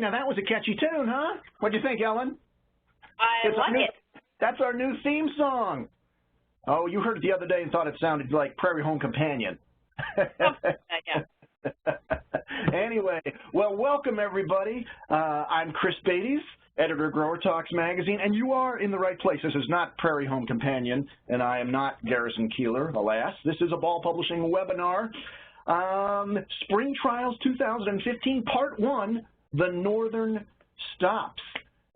now that was a catchy tune, huh? What'd you think, Ellen? I like it. That's our new theme song. Oh, you heard it the other day and thought it sounded like Prairie Home Companion. Yeah. Anyway, well, welcome everybody. I'm Chris Beytes, editor of Grower Talks magazine, and you are in the right place. This is not Prairie Home Companion, and I am not Garrison Keeler, alas. This is a Ball Publishing webinar. Spring Trials 2015, Part 1, The Northern Stops.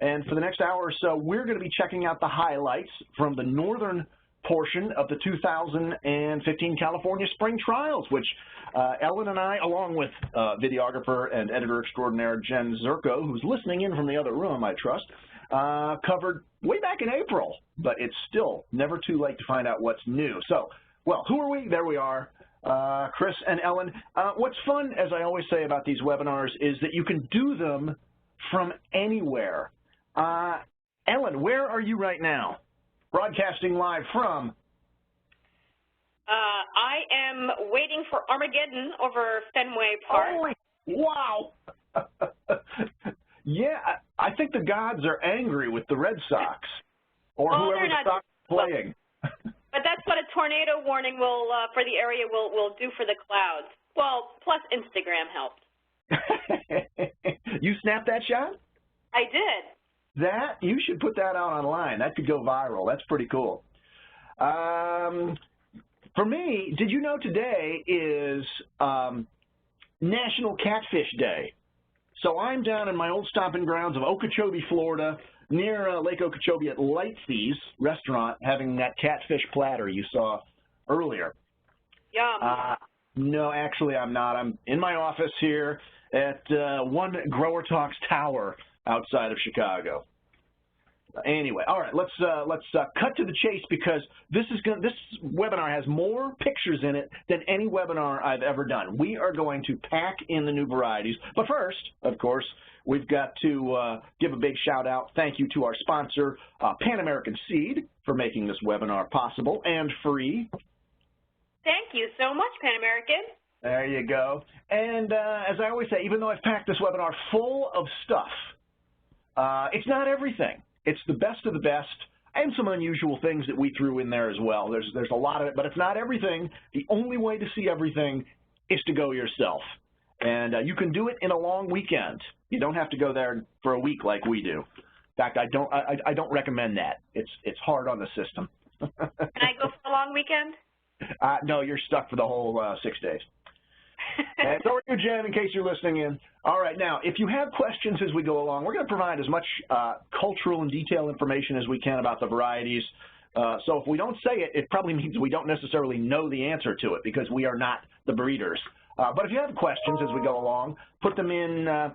And for the next hour or so, we're going to be checking out the highlights from the northern portion of the 2015 California Spring Trials, which Ellen and I, along with videographer and editor extraordinaire Jen Zerko, who's listening in from the other room, I trust, covered way back in April. But it's still never too late to find out what's new. So, well, who are we? There we are. Chris and Ellen. What's fun, as I always say about these webinars, is that you can do them from anywhere. Ellen, where are you right now? Broadcasting live from? I am waiting for Armageddon over Fenway Park. Holy, wow. Yeah, I think the gods are angry with the Red Sox or whoever the Sox is playing. But that's what a tornado warning will for the area will do for the clouds. Well, plus Instagram helped. You snapped that shot? I did. You should put that out online. That could go viral. That's pretty cool. For me, did you know today is National Catfish Day? So I'm down in my old stomping grounds of Okeechobee, Florida, near Lake Okeechobee at Lightsey's restaurant, having that catfish platter you saw earlier. Yum. No, actually I'm not. I'm in my office here at One Grower Talks Tower outside of Chicago. Anyway, all right, let's cut to the chase because this webinar has more pictures in it than any webinar I've ever done. We are going to pack in the new varieties, but first, of course, we've got to give a big shout out. Thank you to our sponsor, Pan American Seed, for making this webinar possible and free. Thank you so much, Pan American. There you go. And as I always say, even though I've packed this webinar full of stuff, it's not everything. It's the best of the best and some unusual things that we threw in there as well. There's a lot of it, but it's not everything. The only way to see everything is to go yourself. And you can do it in a long weekend. You don't have to go there for a week like we do. In fact, I don't recommend that. It's hard on the system. Can I go for a long weekend? No, you're stuck for the whole 6 days. And so are you, Jen, in case you're listening in. All right, now, if you have questions as we go along, we're going to provide as much cultural and detailed information as we can about the varieties. So if we don't say it, it probably means we don't necessarily know the answer to it because we are not the breeders. But if you have questions as we go along, put them in,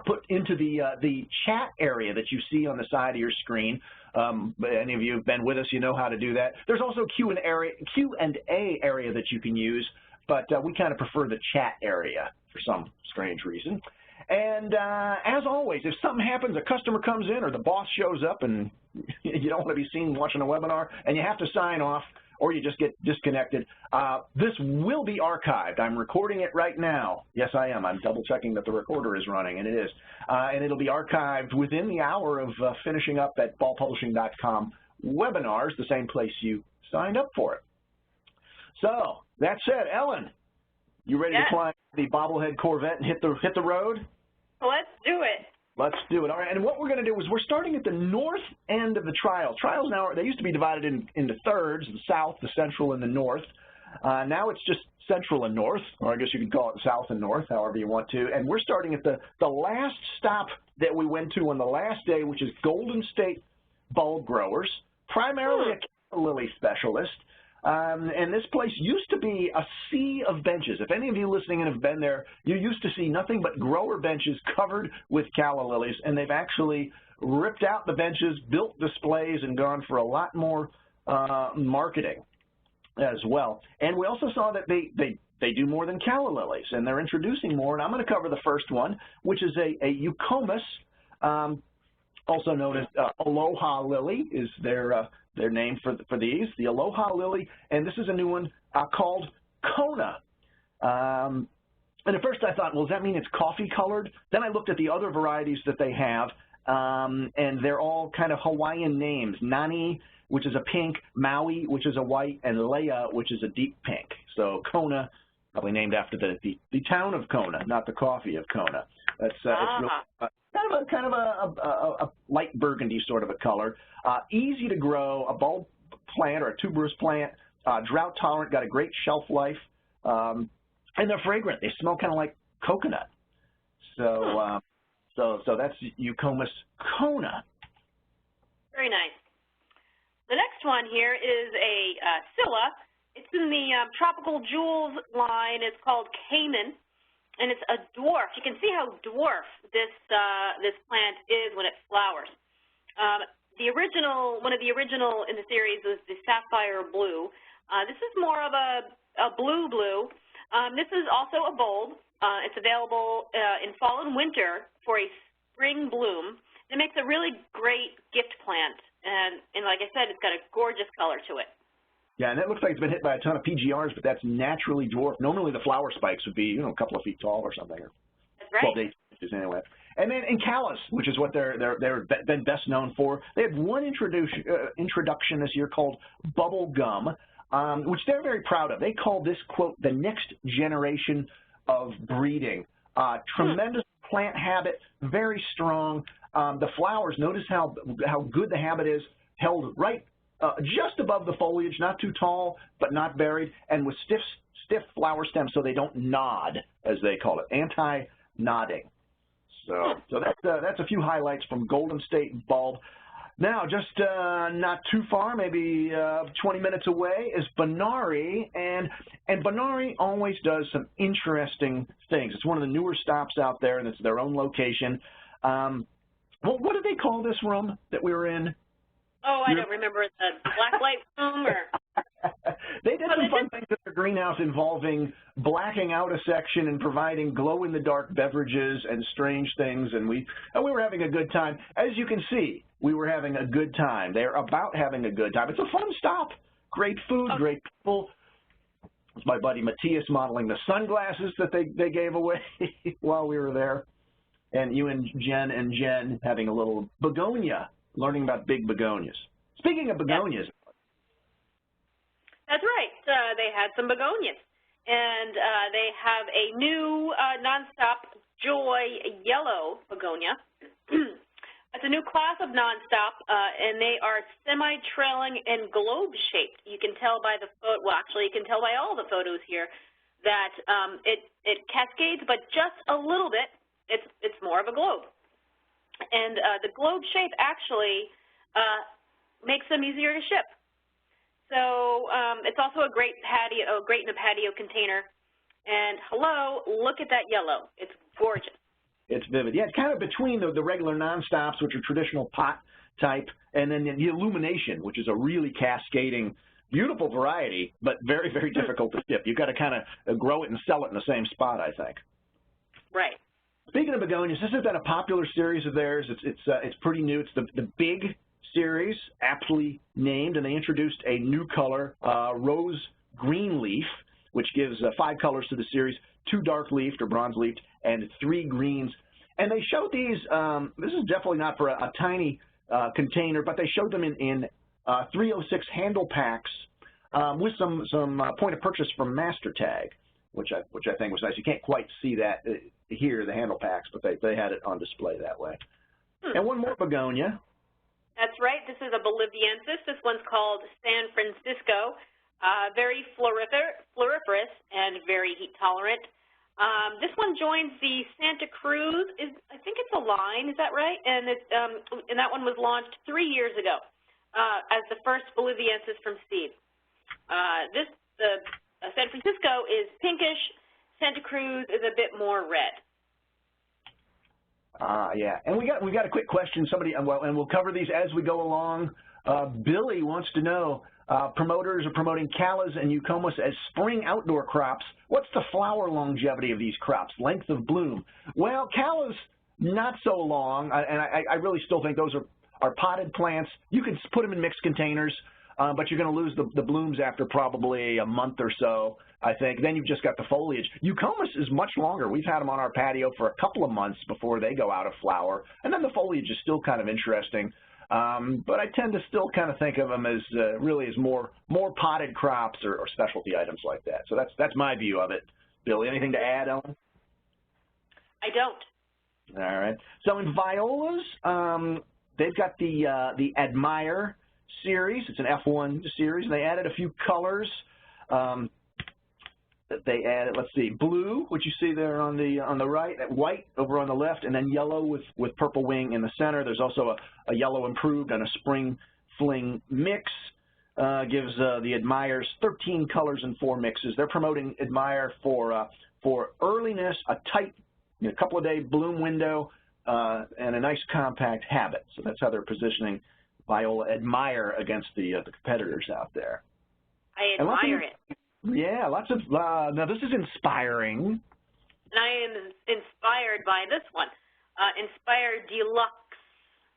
put into the chat area that you see on the side of your screen. Any of you who've been with us, you know how to do that. There's also a Q&A area that you can use. But we kind of prefer the chat area for some strange reason. And as always, if something happens, a customer comes in or the boss shows up and you don't want to be seen watching a webinar and you have to sign off or you just get disconnected, this will be archived. I'm recording it right now. Yes, I am. I'm double checking that the recorder is running, and it is. And it'll be archived within the hour of finishing up at ballpublishing.com webinars, the same place you signed up for it. So, that said, Ellen, you ready to climb the bobblehead Corvette and hit the road? Let's do it. Let's do it. All right, and what we're going to do is we're starting at the north end of the trials. Trials now, they used to be divided into thirds, the south, the central, and the north. Now it's just central and north, or I guess you could call it south and north, however you want to. And we're starting at the last stop that we went to on the last day, which is Golden State Bulb Growers, primarily a lily specialist. And this place used to be a sea of benches. If any of you listening in have been there, you used to see nothing but grower benches covered with calla lilies, and they've actually ripped out the benches, built displays, and gone for a lot more marketing as well. And we also saw that they do more than calla lilies, and they're introducing more, and I'm going to cover the first one, which is a eucomis, also known as Aloha Lily is their name for these, the Aloha Lily, and this is a new one called Kona. And at first I thought, well, does that mean it's coffee colored? Then I looked at the other varieties that they have, and they're all kind of Hawaiian names. Nani, which is a pink, Maui, which is a white, and Leia, which is a deep pink. So Kona, probably named after the town of Kona, not the coffee of Kona. That's it's really, kind of a light burgundy sort of a color. Easy to grow, a bulb plant or a tuberous plant, drought tolerant, got a great shelf life, and they're fragrant. They smell kind of like coconut. So so that's Eucomis Kona. Very nice. The next one here is a Scilla. It's in the Tropical Jewels line. It's called Cayman, and it's a dwarf. You can see how dwarf this plant is when it flowers. One of the original in the series was the Sapphire Blue. This is more of a blue. This is also a bulb. It's available in fall and winter for a spring bloom. It makes a really great gift plant, and like I said, it's got a gorgeous color to it. Yeah, and it looks like it's been hit by a ton of PGRs, but that's naturally dwarfed. Normally the flower spikes would be, a couple of feet tall or something, or that's right. 12 to 18 inches anyway. And then Encalus, which is what they're been best known for. They had one introduction this year called Bubble Gum, which they're very proud of. They call this, quote, the next generation of breeding. Tremendous plant habit, very strong. The flowers, notice how good the habit is, held right just above the foliage, not too tall, but not buried, and with stiff flower stems so they don't nod, as they call it, anti-nodding. So that's a few highlights from Golden State Bulb. Now, just not too far, maybe 20 minutes away, is Benary, and Benary always does some interesting things. It's one of the newer stops out there, and it's their own location. Well, what did they call this room that we were in? Oh, I don't remember, the black light room or... They did some fun things at their greenhouse involving blacking out a section and providing glow-in-the-dark beverages and strange things, and we were having a good time. As you can see, we were having a good time. They're about having a good time. It's a fun stop. Great food, great people. It's my buddy Matthias modeling the sunglasses that they gave away while we were there. And you and Jen having a little begonia, learning about big begonias. Speaking of begonias. That's right. They had some begonias. And they have a new nonstop Joy Yellow begonia. It's a new class of nonstop, and they are semi-trailing and globe-shaped. You can tell by the photo, well, actually, you can tell by all the photos here that it cascades, but just a little bit. It's more of a globe. And the globe shape actually makes them easier to ship. So it's also a great in a patio container. And hello, look at that yellow. It's gorgeous. It's vivid. Yeah, it's kind of between the regular nonstops, which are traditional pot type, and then the illumination, which is a really cascading, beautiful variety, but very, very difficult to ship. You've got to kind of grow it and sell it in the same spot, I think. Right. Speaking of begonias, this has been a popular series of theirs. It's pretty new. It's the Big series, aptly named, and they introduced a new color, rose green leaf, which gives 5 colors to the series, 2 dark leafed or bronze leafed, and 3 greens. And they showed these, this is definitely not for a tiny container, but they showed them in 306 handle packs with some point of purchase from Master Tag, which I think was nice. You can't quite see that here, the handle packs, but they had it on display that way. And one more begonia. That's right. This is a Boliviensis. This one's called San Francisco. Very floriferous and very heat tolerant. This one joins the Santa Cruz. I think it's a line. Is that right? And that one was launched 3 years ago as the first Boliviensis from seed. San Francisco is pinkish. Santa Cruz is a bit more red. Yeah, and we got a quick question. Somebody, and we'll cover these as we go along. Billy wants to know, promoters are promoting callas and eucomas as spring outdoor crops. What's the flower longevity of these crops, length of bloom? Well, callas, not so long, and I really still think those are potted plants. You can put them in mixed containers, but you're going to lose the blooms after probably a month or so. I think. Then you've just got the foliage. Eucomis is much longer. We've had them on our patio for a couple of months before they go out of flower, and then the foliage is still kind of interesting. But I tend to still kind of think of them as really as more potted crops or specialty items like that. So that's my view of it. Billy, anything to add, Ellen? I don't. All right. So in violas, they've got the Admire series. It's an F1 series. They added a few colors. They added, let's see, blue, which you see there on the right, white over on the left, and then yellow with purple wing in the center. There's also a yellow improved and a spring fling mix. Gives the Admires 13 colors and 4 mixes. They're promoting Admire for earliness, a tight, couple of day bloom window, and a nice compact habit. So that's how they're positioning Viola Admire against the competitors out there. I admire it. Yeah, lots of, now this is inspiring. And I am inspired by this one, Inspired Deluxe.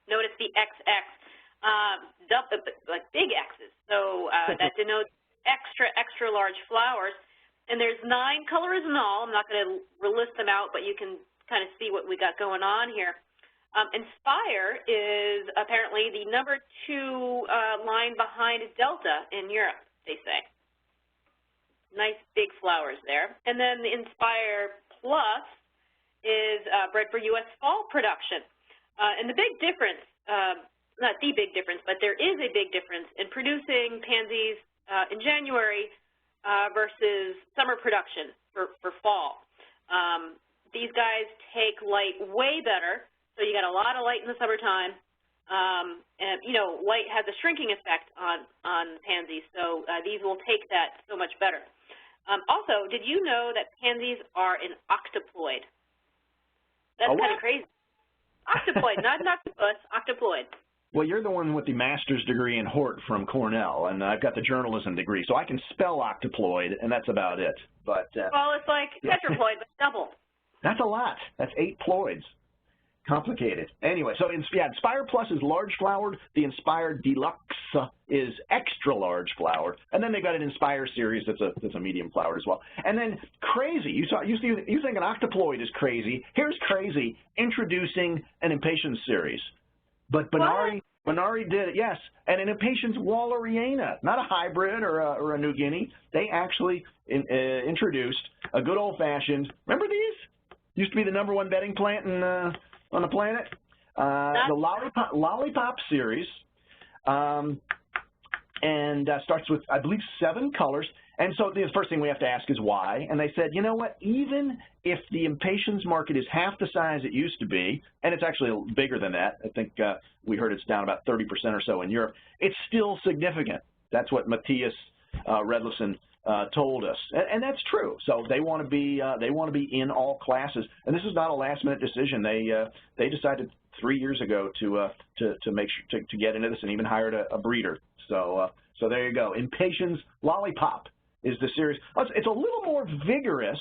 Notice the XX, like big X's, so that denotes extra large flowers. And there's 9 colors in all. I'm not going to list them out, but you can kind of see what we got going on here. Inspire is apparently the #2 line behind Delta in Europe, they say. Nice big flowers there. And then the Inspire Plus is bred for U.S. fall production. And the big difference, not the big difference, but there is a big difference in producing pansies in January versus summer production for fall. These guys take light way better, so you got a lot of light in the summertime. And, light has a shrinking effect on pansies, so these will take that so much better. Also, did you know that pansies are an octoploid? That's kind of crazy. Octoploid, not an octopus, octoploid. Well, you're the one with the master's degree in Hort from Cornell, and I've got the journalism degree, so I can spell octoploid, and that's about it. But well, it's like tetraploid, but double. That's a lot. That's 8 ploids. Complicated. Anyway, so Inspire Plus is large flowered. The Inspire Deluxe is extra large flowered, and then they've got an Inspire series that's a medium flowered as well. And then crazy. You think an octoploid is crazy? Here's crazy. Introducing an Impatiens series, but Benary did it. Yes, and an Impatiens Walleriana, not a hybrid or a New Guinea. They actually introduced a good old fashioned. Remember these? Used to be the #1 bedding plant on the planet. The Lollipop series, and starts with, I believe, 7 colors. And so the first thing we have to ask is why. And they said, you know what, even if the Impatiens market is half the size it used to be, and it's actually bigger than that, I think we heard it's down about 30% or so in Europe, it's still significant. That's what Matthias Redlison told us, and that's true. So they want to be in all classes, and this is not a last-minute decision. They decided 3 years ago to make sure to get into this, and even hired a breeder. So there you go. Impatiens Lollipop is the series. It's a little more vigorous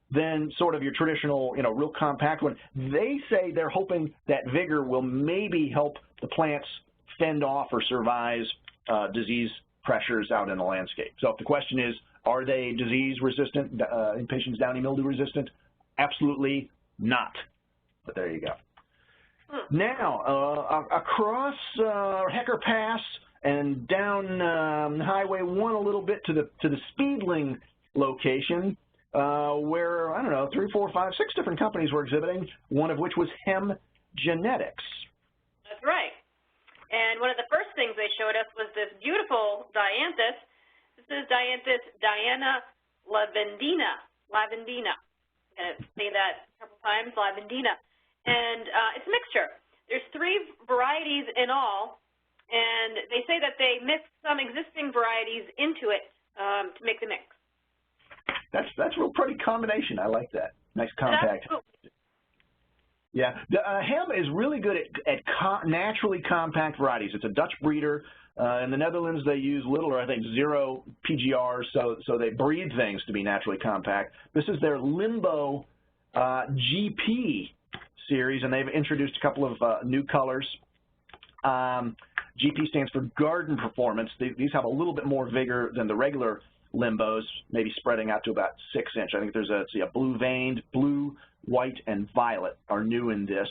than sort of your traditional, real compact one. They say they're hoping that vigor will maybe help the plants fend off or survive disease pressures out in the landscape. So if the question is, are they disease resistant, Impatiens downy mildew resistant? Absolutely not. But there you go. Now, across Hecker Pass and down Highway 1 a little bit to the Speedling location, where, I don't know, 3, 4, 5, 6 different companies were exhibiting, one of which was Hem Genetics. That's right. And one of the first things they showed us was this beautiful dianthus. This is Dianthus Diana lavandina. I'm going to say that a couple times, lavandina. And it's a mixture. There's 3 varieties in all, and they say that they mixed some existing varieties into it to make the mix. That's a real pretty combination. I like that. Nice compact. Yeah, Hem is really good at naturally compact varieties. It's a Dutch breeder. In the Netherlands, they use little or I think 0 PGRs, so they breed things to be naturally compact. This is their Limbo GP series, and they've introduced a couple of new colors. GP stands for Garden Performance. These have a little bit more vigor than the regular limbos, maybe spreading out to about 6 inch. I think there's a blue veined, blue, white, and violet are new in this.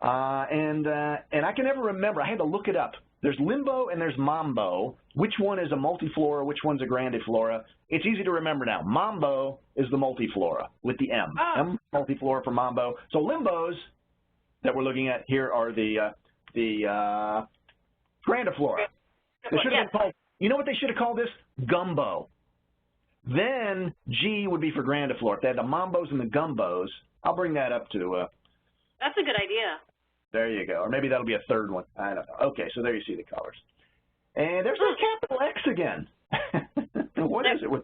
And I can never remember. I had to look it up. There's limbo and there's mambo. Which one is a multiflora? Which one's a grandiflora? It's easy to remember now. Mambo is the multiflora with the M. M multiflora for mambo. So limbos that we're looking at here are the grandiflora. They should have been called, you know what they should have called this? Gumbo. Then G would be for grandiflora. If they had the mambos and the gumbos, I'll bring that up to. That's a good idea. There you go. Or maybe that'll be a third one. I don't know. Okay, so there you see the colors. And there's no capital X again. What is it with?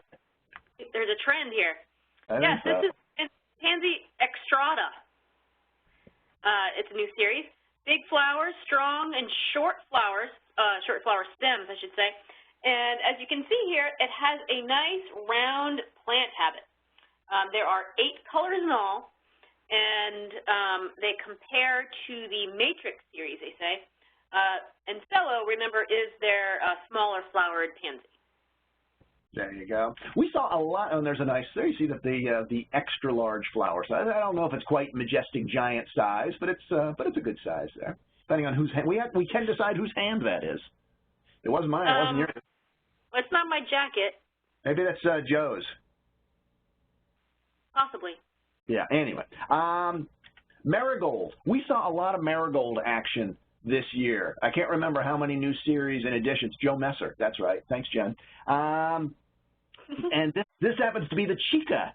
There's a trend here. Yes, this is Pansy Extrada. It's a new series. Big flowers, strong and short flower stems, I should say. And as you can see here, it has a nice round plant habit. There are 8 colors in all, and they compare to the Matrix series, they say. And Cello, remember, is their smaller flowered pansy. There you go. We saw a lot, and there's a nice, there you see that the extra large flower size. I don't know if it's quite majestic giant size, but it's a good size there. Depending on whose hand, we can decide whose hand that is. It wasn't mine, it wasn't yours. Well, it's not my jacket. Maybe that's Joe's. Possibly. Yeah, anyway. Marigold. We saw a lot of marigold action this year. I can't remember how many new series and editions. Joe Messer, that's right. Thanks, Jen. And this happens to be the Chica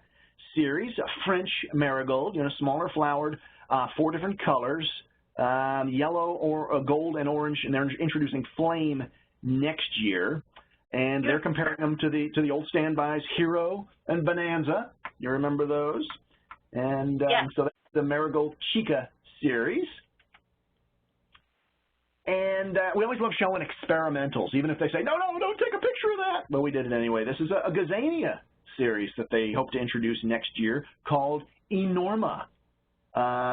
series, a French marigold, smaller flowered, 4 different colors, yellow, or gold, and orange, and they're introducing Flame next year. And they're comparing them to the old standbys Hero and Bonanza. You remember those? And so that's the Marigold Chica series. And we always love showing experimentals, even if they say, no, don't take a picture of that. But we did it anyway. This is a Gazania series that they hope to introduce next year called Enorma.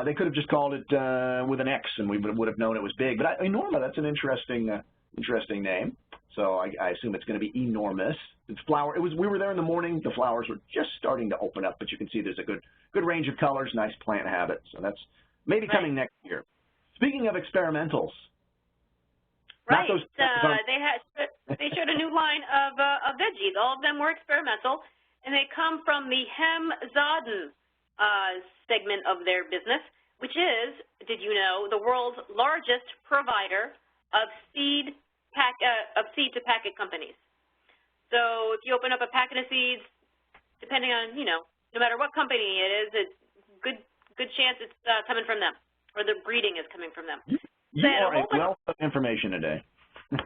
They could have just called it with an X, and we would have known it was big. But Enorma, that's an interesting name. So I assume it's going to be enormous. It's flower. We were there in the morning. The flowers were just starting to open up, but you can see there's a good range of colors, nice plant habit. So that's maybe coming next year. Speaking of experimentals. Right. They showed a new line of veggies. All of them were experimental, and they come from the Hemzaden segment of their business, which is, did you know, the world's largest provider of seed to packet companies. So if you open up a packet of seeds, depending on, no matter what company it is, it's good chance it's coming from them, or the breeding is coming from them. You are a wealth of information today.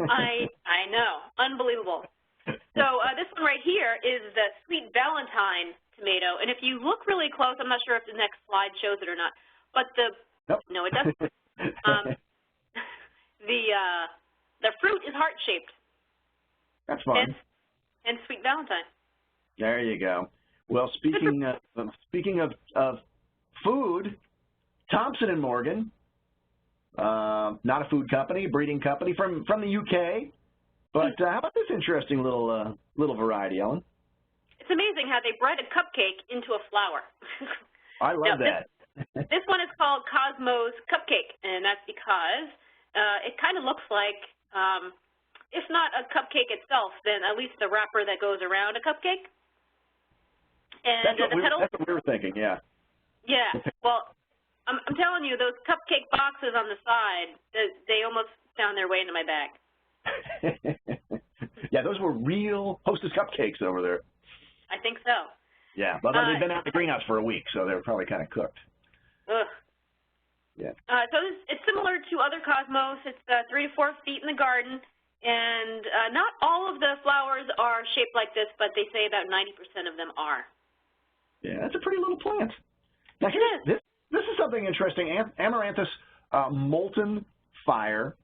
I know. Unbelievable. So this one right here is the Sweet Valentine tomato. And if you look really close, I'm not sure if the next slide shows it or not, but no, it doesn't. The fruit is heart-shaped. That's fun. And Sweet Valentine. There you go. Well, speaking of food, Thompson & Morgan, not a food company, a breeding company from the UK. But how about this interesting little variety, Ellen? It's amazing how they bred a cupcake into a flower. I love that. This one is called Cosmo's Cupcake, and that's because it kind of looks like, if not a cupcake itself, then at least the wrapper that goes around a cupcake. And that's what we were thinking, yeah. Yeah, well, I'm telling you, those cupcake boxes on the side, they almost found their way into my bag. Yeah, those were real Hostess cupcakes over there. I think so. Yeah, but they've been out in the greenhouse for a week, so they were probably kind of cooked. Ugh. Yeah. So it's similar to other Cosmos. It's 3 to 4 feet in the garden, and not all of the flowers are shaped like this, but they say about 90% of them are. Yeah, that's a pretty little plant. Now, this is something interesting. Amaranthus Molten Fire,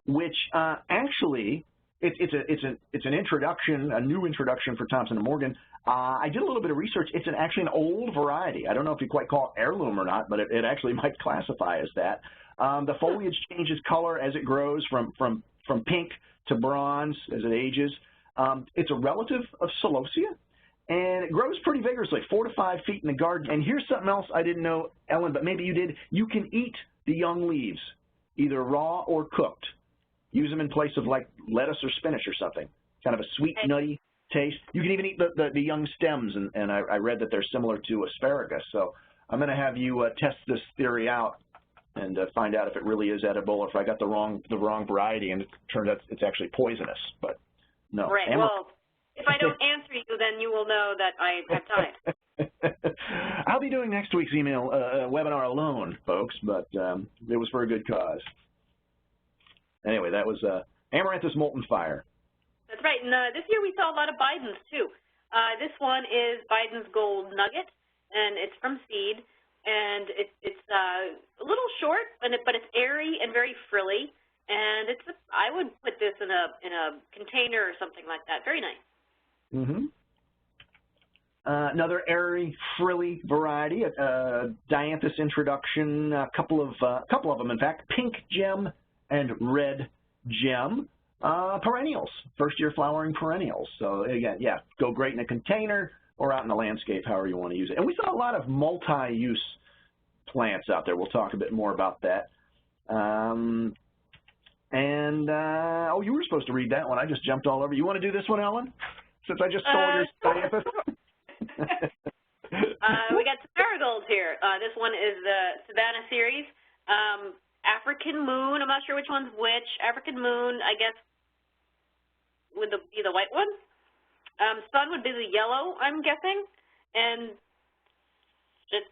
which actually it's an introduction, a new introduction for Thompson & Morgan. I did a little bit of research. It's actually an old variety. I don't know if you quite call it heirloom or not, but it actually might classify as that. The foliage changes color as it grows from pink to bronze as it ages. It's a relative of celosia, and it grows pretty vigorously, 4 to 5 feet in the garden. And here's something else I didn't know, Ellen, but maybe you did. You can eat the young leaves, either raw or cooked. Use them in place of like lettuce or spinach or something. Kind of a sweet, nutty taste. You can even eat the young stems, and I read that they're similar to asparagus. So I'm going to have you test this theory out and find out if it really is edible, or if I got the wrong variety and it turns out it's actually poisonous. But no. Right. Well, if I don't answer you, then you will know that I have died. I'll be doing next week's email webinar alone, folks, but it was for a good cause. Anyway, that was Amaranthus Molten Fire. That's right. And this year we saw a lot of Bidens, too. This one is Biden's Gold Nugget, and it's from seed. And it's a little short, but it's airy and very frilly. And I would put this in a container or something like that. Very nice. Mm-hmm. Another airy, frilly variety, Dianthus introduction, a couple of them, in fact, Pink Gem and Red Gem. Perennials, first-year flowering perennials. So, again, yeah, go great in a container or out in the landscape, however you want to use it. And we saw a lot of multi-use plants out there. We'll talk a bit more about that. Oh, you were supposed to read that one. I just jumped all over. You want to do this one, Ellen? Since I just stole your Dianthus? We got some marigolds here. This one is the Savannah series. African Moon, I'm not sure which one's which. African Moon, I guess, would be the white one. Sun would be the yellow, I'm guessing. And just,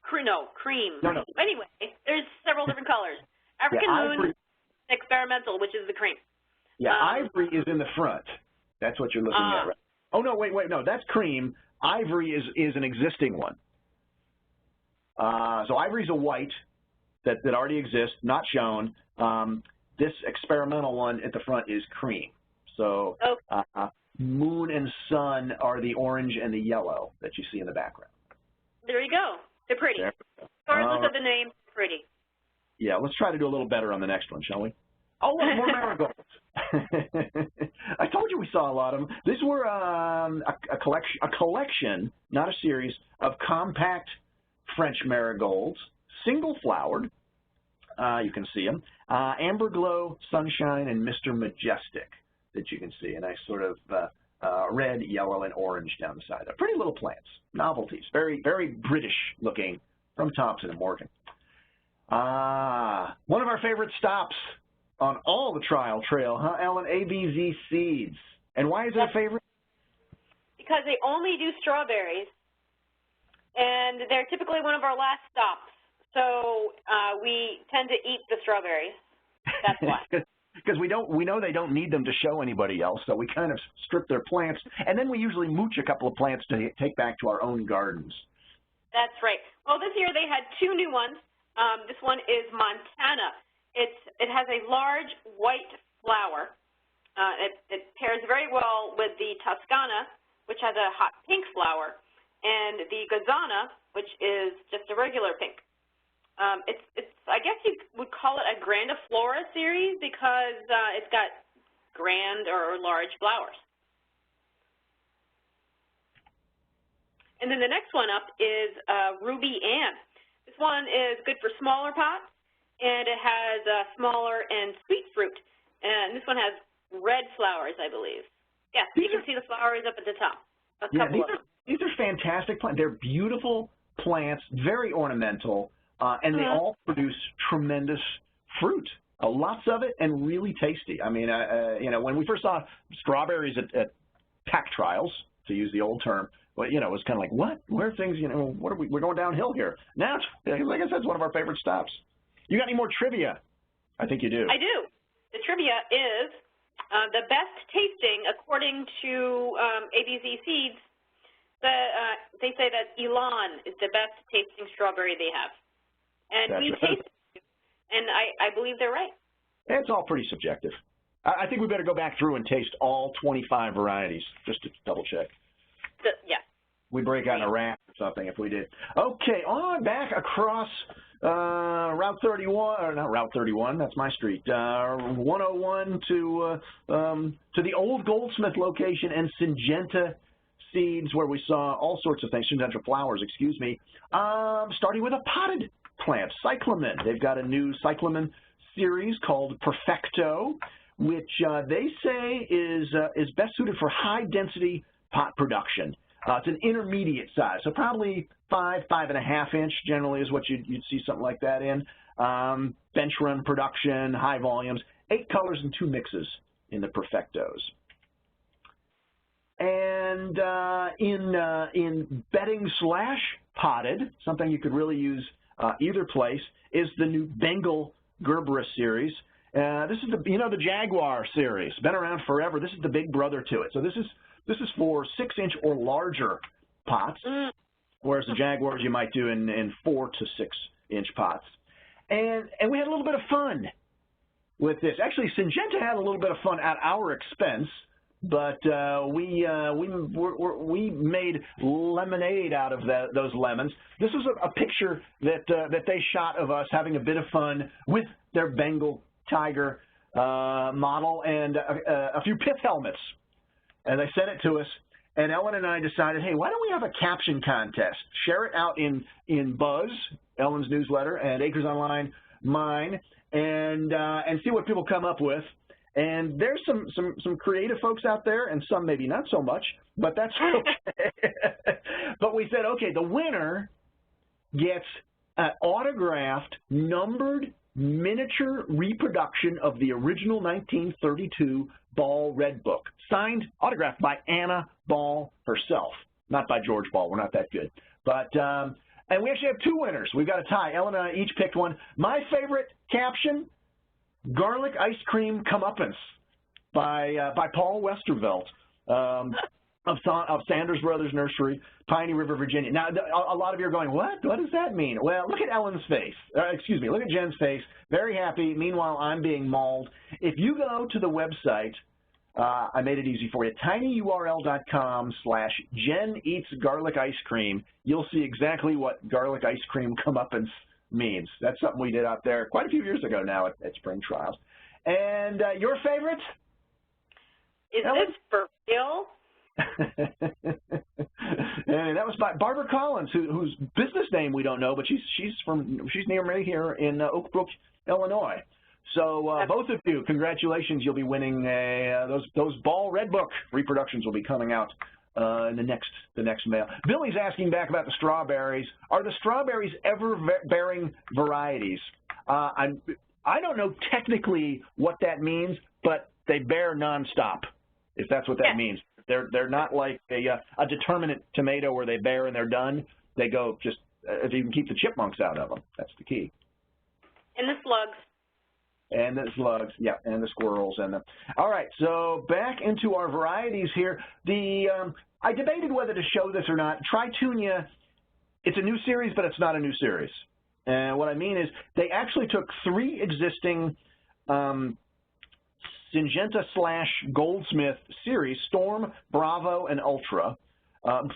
cream. No. Anyway, there's several different colors. African Moon, experimental, which is the cream. Yeah, ivory is in the front. That's what you're looking at, right? Oh, no, wait, no, that's cream. Ivory is an existing one. So ivory's a white that already exists, not shown. This experimental one at the front is cream. So moon and sun are the orange and the yellow that you see in the background. There you go. They're pretty. Regardless of the name, pretty. Yeah, let's try to do a little better on the next one, shall we? Oh, look, more marigolds. I told you we saw a lot of them. These were a collection, not a series, of compact French marigolds, single-flowered. You can see them. Amber Glow, Sunshine, and Mr. Majestic that you can see. A nice sort of red, yellow, and orange down the side. They're pretty little plants, novelties, very, very British-looking from Thompson and Morgan. One of our favorite stops on all the trial trail, huh, Ellen? ABZ Seeds. And why is it a favorite? Because they only do strawberries, and they're typically one of our last stops. So we tend to eat the strawberries. That's why. Because we know they don't need them to show anybody else, so we kind of strip their plants, and then we usually mooch a couple of plants to take back to our own gardens. That's right. Well, this year they had 2 new ones. This one is Montana. It has a large white flower. It pairs very well with the Toscana, which has a hot pink flower, and the Gazana, which is just a regular pink. I guess you would call it a grandiflora series because it's got grand or large flowers. And then the next one up is Ruby Ann. This one is good for smaller pots, and it has smaller and sweet fruit. And this one has red flowers, I believe. Yeah, you can see the flowers up at the top. These are fantastic plants. They're beautiful plants, very ornamental, and they all produce tremendous fruit. Lots of it and really tasty. I mean, when we first saw strawberries at pack trials, to use the old term, well, it was kind of like, what? Where are things, we're going downhill here. Now, like I said, it's one of our favorite stops. You got any more trivia? I think you do. I do. The trivia is the best tasting, according to ABZ Seeds, they say that Elan is the best tasting strawberry they have. And we tasted it, and I believe they're right. It's all pretty subjective. I think we better go back through and taste all 25 varieties, just to double check. Yeah. We break out in a rack or something if we did. Okay, on back across Route 31, or not Route 31, that's my street, 101 to the old Goldsmith location and Syngenta Seeds, where we saw all sorts of things, Syngenta flowers, excuse me, starting with a potted plant, cyclamen. They've got a new cyclamen series called Perfecto, which they say is best suited for high-density pot production. It's an intermediate size, so probably 5.5 inch generally is what you'd see something like that in. Bench run production, high volumes, 8 colors and 2 mixes in the Perfectos. And in bedding / potted, something you could really use either place, is the new Bengal Gerbera series. This is the Jaguar series, been around forever. This is the big brother to it. So this is for 6-inch or larger pots, whereas the Jaguars you might do in 4 to 6-inch pots. And we had a little bit of fun with this. Actually, Syngenta had a little bit of fun at our expense, but we made lemonade out of those lemons. This was a picture that they shot of us having a bit of fun with their Bengal tiger model and a few pith helmets. And they sent it to us, and Ellen and I decided, hey, why don't we have a caption contest? Share it out in Buzz, Ellen's newsletter, and Acres Online, mine, and see what people come up with. And there's some creative folks out there, and some maybe not so much, but that's okay. But we said, okay, the winner gets an autographed, numbered, miniature reproduction of the original 1932 Ball Red Book, signed, autographed by Anna Ball herself, not by George Ball. We're not that good. But and we actually have 2 winners. We've got a tie. Ellen and I each picked one. My favorite caption: Garlic Ice Cream Comeuppance by Paul Westervelt of Sanders Brothers Nursery, Piney River, Virginia. Now, a lot of you are going, what? What does that mean? Well, look at Ellen's face. Excuse me, look at Jen's face. Very happy. Meanwhile, I'm being mauled. If you go to the website, I made it easy for you, tinyurl.com/Jen Eats Garlic Ice Cream, you'll see exactly what garlic ice cream comeuppance means. That's something we did out there quite a few years ago now at Spring Trials. And your favorite? Is this for Bill? And that was by Barbara Collins, whose business name we don't know, but she's near me here in Oak Brook, Illinois. So both of you, congratulations! You'll be winning those Ball Red Book reproductions will be coming out in the next mail. Billy's asking back about the strawberries. Are the strawberries ever bearing varieties? I don't know technically what that means, but they bear nonstop, if that's what that means. They're not like a determinate tomato where they bear and they're done. They go just if you can keep the chipmunks out of them. That's the key. And the slugs. And the slugs, yeah, and the squirrels. All right, so back into our varieties here. I debated whether to show this or not. Tritunia, it's a new series, but it's not a new series. And what I mean is they actually took 3 existing Syngenta/Goldsmith series, Storm, Bravo, and Ultra,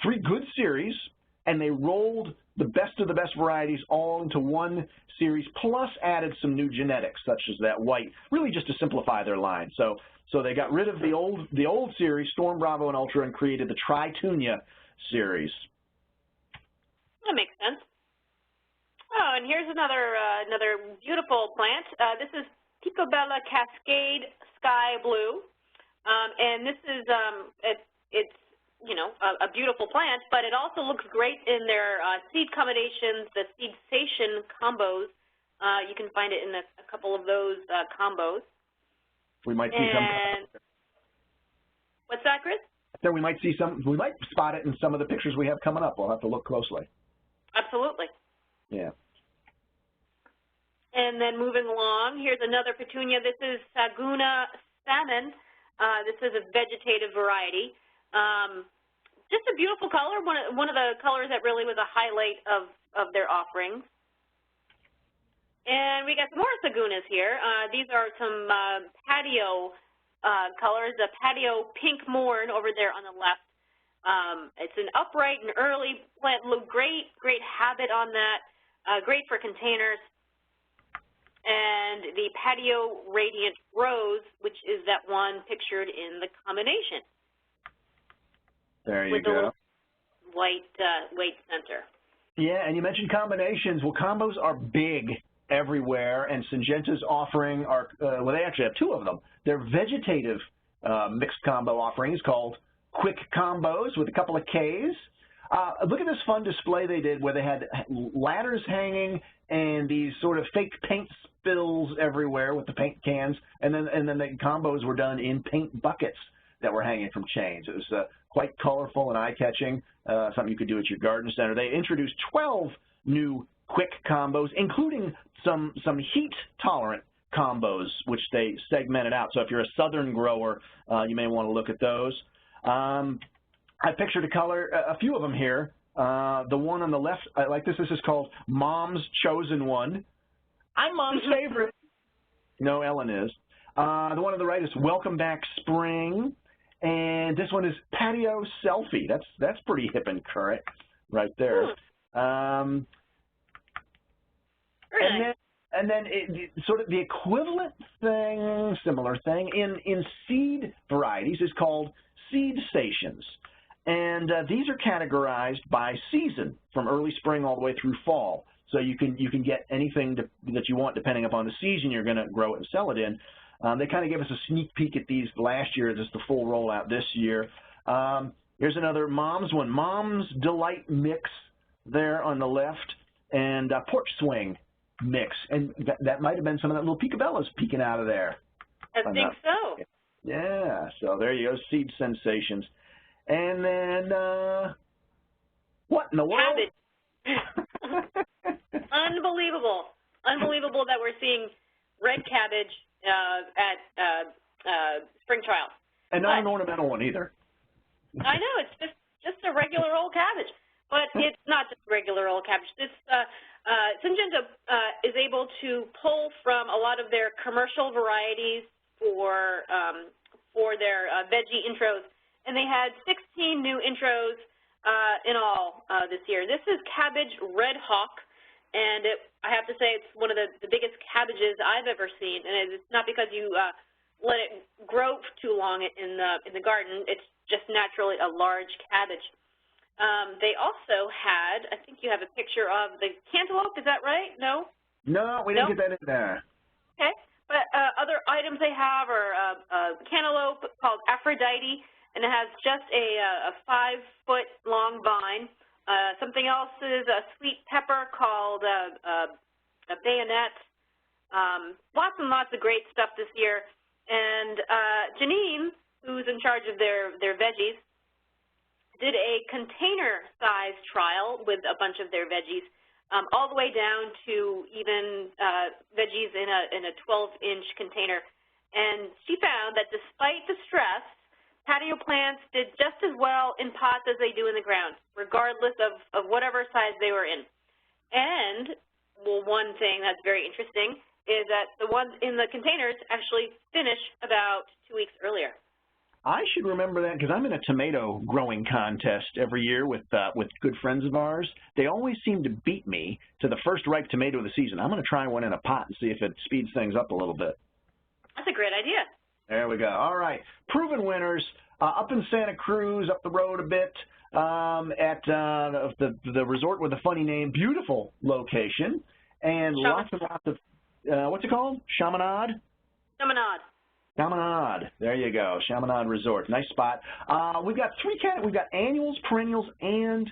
3 good series, and they rolled the best of the best varieties all into one series, plus added some new genetics, such as that white, really just to simplify their line. So they got rid of the old series, Storm, Bravo, and Ultra, and created the Tritunia series. That makes sense. Oh, and here's another beautiful plant. This is Picobella Cascade Sky Blue, and this is it's a beautiful plant, but it also looks great in their seed combinations, the seed station combos. You can find it in a couple of those combos. We might see some. What's that, Chris? Then we might see some. We might spot it in some of the pictures we have coming up. We'll have to look closely. Absolutely. Yeah. And then moving along, here's another petunia. This is Saguna Salmon. This is a vegetative variety. Just a beautiful color, one of the colors that really was a highlight of their offerings. And we got some more Sagunas here. These are some patio colors, the patio pink morn over there on the left. It's an upright and early plant, great habit on that. great for containers. And the Patio Radiant Rose, which is that one pictured in the combination. There you with go. The white center. Yeah, and you mentioned combinations. Well, combos are big everywhere, and Syngenta's offering are, well, they actually have two of them. They're vegetative mixed combo offerings called Quick Combos with a couple of Ks. Look at this fun display they did where they had ladders hanging and these sort of fake paint spills everywhere with the paint cans, and then the combos were done in paint buckets that were hanging from chains. It was quite colorful and eye-catching, something you could do at your garden center. They introduced 12 new quick combos, including some heat-tolerant combos, which they segmented out. So if you're a southern grower, you may want to look at those. I pictured a few of them here. The one on the left, I like this. This is called Mom's Chosen One. I'm Mom's favorite. No, Ellen is. The one on the right is Welcome Back Spring. And this one is Patio Selfie. That's pretty hip and current right there. And then sort of the equivalent thing, similar thing, in seed varieties is called seed stations. And these are categorized by season, from early spring all the way through fall. So you can get anything that you want depending upon the season you're going to grow it and sell it in. They kind of gave us a sneak peek at these last year. This is the full rollout this year. Here's another Mom's one. Mom's Delight Mix there on the left, and Porch Swing Mix. And that might have been some of that little peekabellas peeking out of there. I think so. Yeah, so there you go, Seed Sensations. And then, what in the world? Cabbage. Unbelievable. Unbelievable that we're seeing red cabbage at spring trials. And not an ornamental one either. I know, it's just a regular old cabbage. But it's not just regular old cabbage. This Syngenta is able to pull from a lot of their commercial varieties for their veggie intros, and they had 16 new intros in all this year. This is Cabbage Red Hawk, and I have to say it's one of the biggest cabbages I've ever seen, and it's not because you let it grow for too long in the garden. It's just naturally a large cabbage. They also had, I think you have a picture of the cantaloupe, is that right? No? No, we didn't get that in there. Okay, but other items they have are a cantaloupe called Aphrodite, and it has just a 5-foot long vine. Something else is a sweet pepper called a bayonet. Lots and lots of great stuff this year. And Janine, who's in charge of their veggies, did a container-sized trial with a bunch of their veggies, all the way down to even veggies in a 12-inch container. And she found that despite the stress, patio plants did just as well in pots as they do in the ground, regardless of whatever size they were in. And, well, one thing that's very interesting is that the ones in the containers actually finish about 2 weeks earlier. I should remember that because I'm in a tomato growing contest every year with good friends of ours. They always seem to beat me to the first ripe tomato of the season. I'm going to try one in a pot and see if it speeds things up a little bit. That's a great idea. There we go. All right. Proven winners up in Santa Cruz, up the road a bit, at the resort with a funny name, beautiful location, and lots and lots of, what's it called? Chaminade? Chaminade. Chaminade. There you go. Chaminade Resort. Nice spot. We've got we've got annuals, perennials, and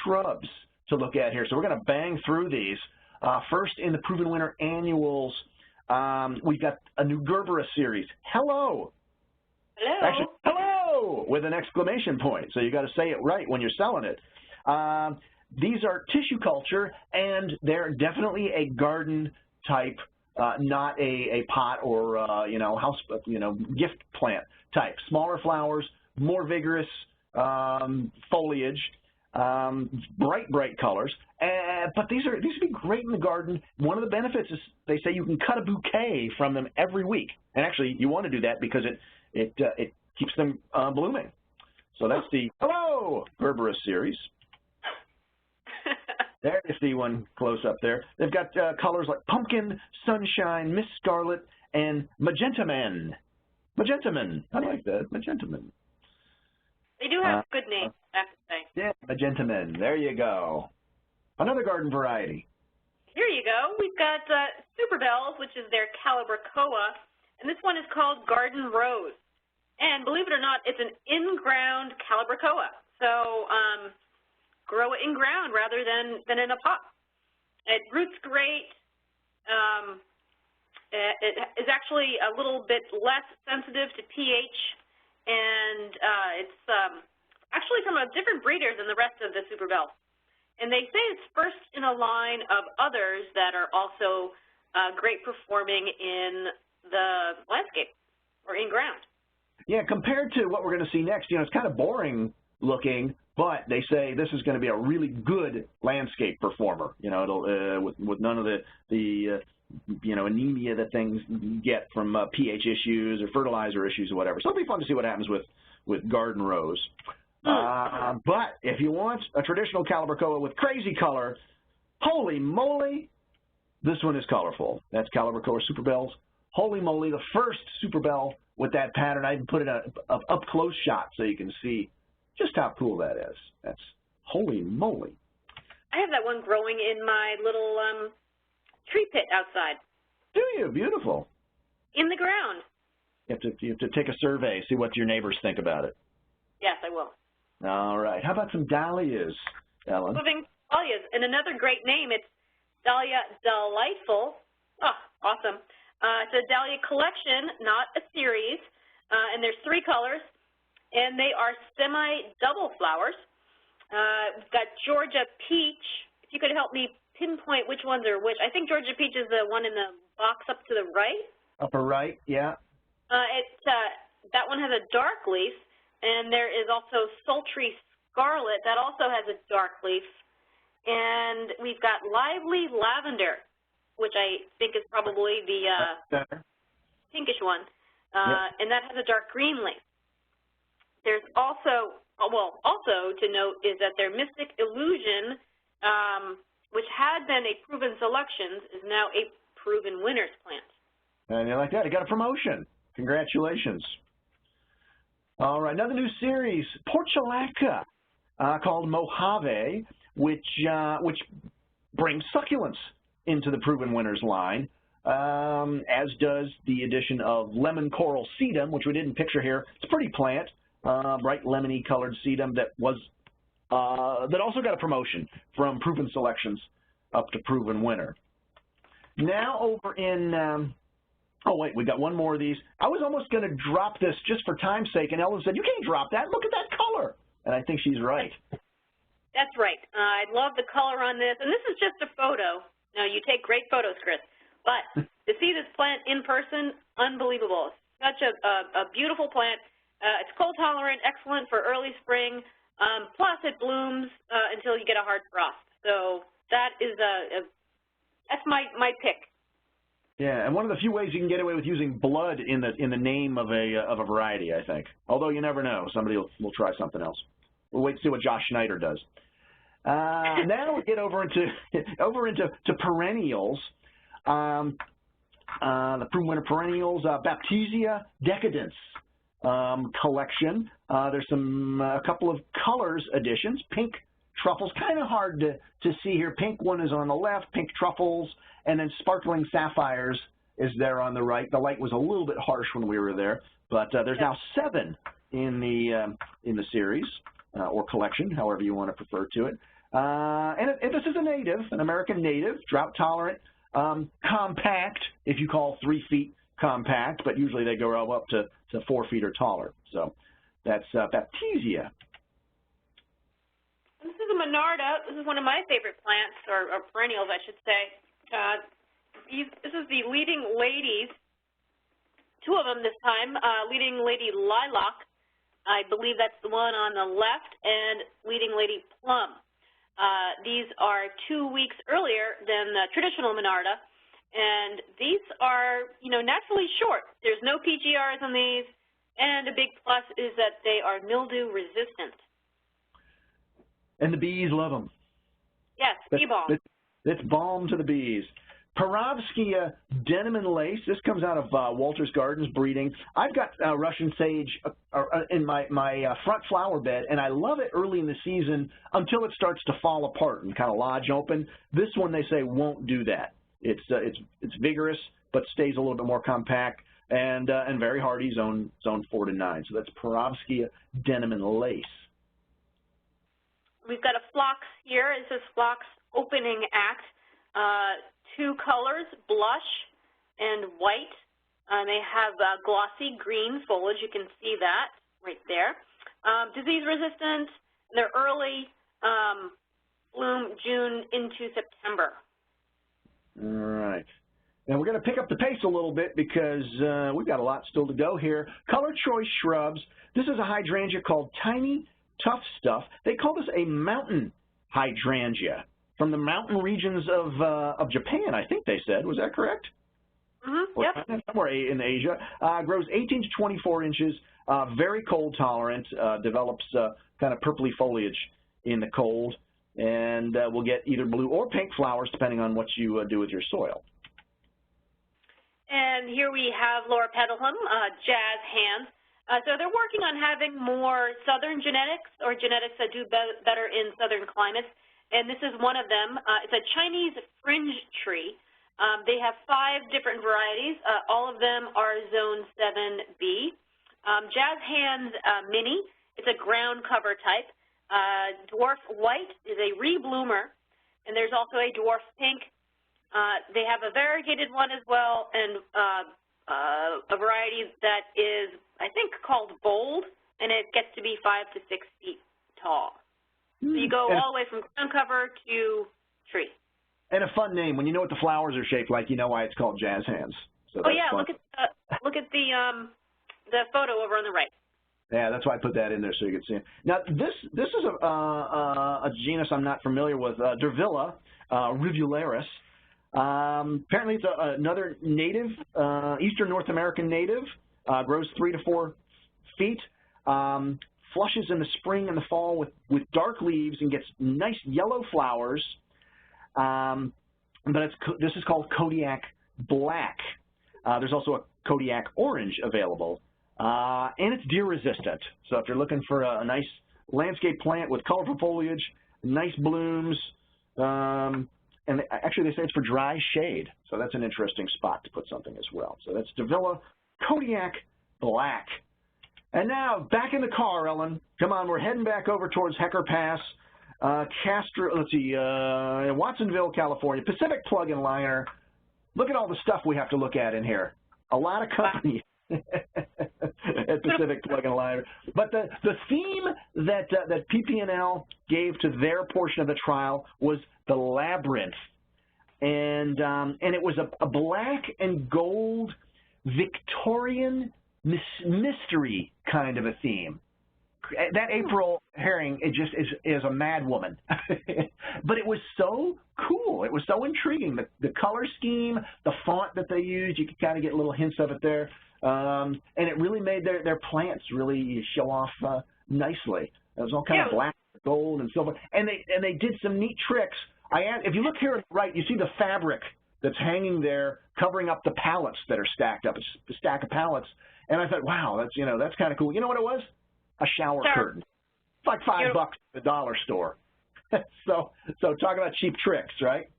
shrubs to look at here. So we're going to bang through these. First, in the Proven Winner annuals, we've got a new Gerbera series. Hello. Hello. Actually, hello with an exclamation point. So you got to say it right when you're selling it. These are tissue culture, and they're definitely a garden type, not a pot or house, gift plant type. Smaller flowers, more vigorous foliage, bright colors. But these would be great in the garden. One of the benefits is they say you can cut a bouquet from them every week, and actually you want to do that because it keeps them blooming. So that's the Hello Gerbera series. There you see one close up there. They've got colors like pumpkin, sunshine, Miss Scarlet, and Magentaman. Magentaman. I like that. Magentaman. They do have good names, I have to say. Yeah, Magentaman. There you go. Another garden variety. Here you go. We've got Super Bells, which is their Calibrachoa, and this one is called Garden Rose. And believe it or not, it's an in-ground Calibrachoa. So grow it in ground rather than in a pot. It roots great. It is actually a little bit less sensitive to pH, and it's actually from a different breeder than the rest of the Super Bells. And they say it's first in a line of others that are also great performing in the landscape or in ground. Yeah, compared to what we're going to see next, you know, it's kind of boring looking, but they say this is going to be a really good landscape performer. You know, it'll with none of the you know, anemia that things get from pH issues or fertilizer issues or whatever. So it'll be fun to see what happens with Garden Rose. But if you want a traditional Calibrachoa with crazy color, holy moly, this one is colorful. That's Calibrachoa Super Bells. Holy moly, the first Super Bell with that pattern. I even put it up close shot so you can see just how cool that is. That's holy moly. I have that one growing in my little tree pit outside. Do you? Beautiful. In the ground. You have to take a survey, see what your neighbors think about it. Yes, I will. All right. How about some dahlias, Ellen? Moving dahlias, and another great name. It's Dahlia Delightful. Oh, awesome. It's a dahlia collection, not a series, and there's 3 colors, and they are semi-double flowers. We've got Georgia Peach. If you could help me pinpoint which ones are which. I think Georgia Peach is the one in the box up to the right. Upper right, yeah. That one has a dark leaf, and there is also Sultry Scarlet that also has a dark leaf. And we've got Lively Lavender, which I think is probably the pinkish one, and that has a dark green leaf. There's also, well, also to note is that their Mystic Illusion, which had been a proven selections, is now a proven winners plant. And you like that? It got a promotion. Congratulations. All right, another new series, Portulaca, called Mojave, which brings succulents into the proven winners line, as does the addition of lemon coral sedum, which we didn't picture here. It's a pretty plant, bright lemony colored sedum that was that also got a promotion from proven selections up to proven winner. Now over in oh wait, we got one more of these. I was almost going to drop this just for time's sake, and Ellen said, "You can't drop that. Look at that color." And I think she's right. That's right. I love the color on this, and this is just a photo. Now, you take great photos, Chris, but to see this plant in person, unbelievable. Such a beautiful plant. It's cold tolerant, excellent for early spring, plus it blooms until you get a hard frost. So that is that's my pick. Yeah, and one of the few ways you can get away with using blood in the name of a variety, I think. Although you never know, somebody will try something else. We'll wait to see what Josh Schneider does. Now we get over into perennials. The proven winner perennials, Baptisia Decadence collection. There's a couple of colors additions. Pink truffles, kind of hard to see here. Pink one is on the left, pink truffles, and then sparkling sapphires is there on the right. The light was a little bit harsh when we were there, but there's now 7 in the series or collection, however you want to prefer to it. And this is a native, an American native, drought tolerant, compact, if you call 3 feet compact, but usually they go up to 4 feet or taller. So that's Baptisia. This is a Monarda. This is one of my favorite plants, or perennials, I should say. This is the Leading Ladies, 2 of them this time, Leading Lady Lilac, I believe that's the one on the left, and Leading Lady Plum. These are 2 weeks earlier than the traditional Monarda, and these are, naturally short. There's no PGRs on these, and a big plus is that they are mildew resistant. And the bees love them. Yes, Bee balm. It's balm to the bees. Perovskia denim and lace. This comes out of Walter's Gardens breeding. I've got Russian sage in my front flower bed, and I love it early in the season until it starts to fall apart and kind of lodge open. This one they say won't do that. It's vigorous, but stays a little bit more compact and very hardy, zone 4 to 9. So that's Perovskia denim and lace. We've got a phlox here. It says phlox opening act. 2 colors, blush and white. They have glossy green foliage. You can see that right there. Disease resistant. They're early bloom June into September. All right. Now we're going to pick up the pace a little bit because we've got a lot still to go here. Color choice shrubs. This is a hydrangea called Tiny Tough Stuff. They call this a mountain hydrangea from the mountain regions of Japan, I think they said. Was that correct? Mm-hmm. Yep. Somewhere in Asia. Grows 18 to 24 inches, very cold tolerant, develops kind of purpley foliage in the cold, and will get either blue or pink flowers depending on what you do with your soil. And here we have loropetalum, jazz hands. So they're working on having more southern genetics or genetics that do better in southern climates. And this is one of them. It's a Chinese fringe tree. They have 5 different varieties. All of them are zone 7B. Jazz Hands Mini, it's a ground cover type. Dwarf White is a rebloomer, and there's also a Dwarf Pink. They have a variegated one as well, and a variety that is, I think, called Bold, and it gets to be 5 to 6 feet tall. So you go all the way from ground cover to tree. And a fun name. When you know what the flowers are shaped like, you know why it's called Jazz Hands. So oh yeah, fun. Look at the photo over on the right. Yeah, that's why I put that in there so you can see it. Now this is a genus I'm not familiar with, Dervilla Rivuleris. Apparently it's another native, Eastern North American native. Grows 3 to 4 feet. Flushes in the spring and the fall with dark leaves and gets nice yellow flowers. But this is called Kodiak Black. There's also a Kodiak Orange available. And it's deer resistant. So if you're looking for a nice landscape plant with colorful foliage, nice blooms, and actually they say it's for dry shade. So that's an interesting spot to put something as well. So that's Dervilla Kodiak Black. And now, back in the car, Ellen. Come on, we're heading back over towards Hecker Pass, Watsonville, California, Pacific Plug-in Liner. Look at all the stuff we have to look at in here. A lot of company at Pacific Plug-in Liner. But the theme that PP&L gave to their portion of the trial was the labyrinth. And it was a black and gold Victorian mystery kind of a theme. That April herring, it just is a mad woman. But it was so cool. It was so intriguing. The color scheme, the font that they used, you could kind of get little hints of it there. And it really made their plants really show off nicely. It was all kind of black, gold, and silver. And they did some neat tricks. If you look here on the right, you see the fabric that's hanging there covering up the pallets that are stacked up. It's a stack of pallets. And I thought, wow, that's kind of cool. You know what it was? A shower curtain. It's like $5 at the dollar store. so talk about cheap tricks, right?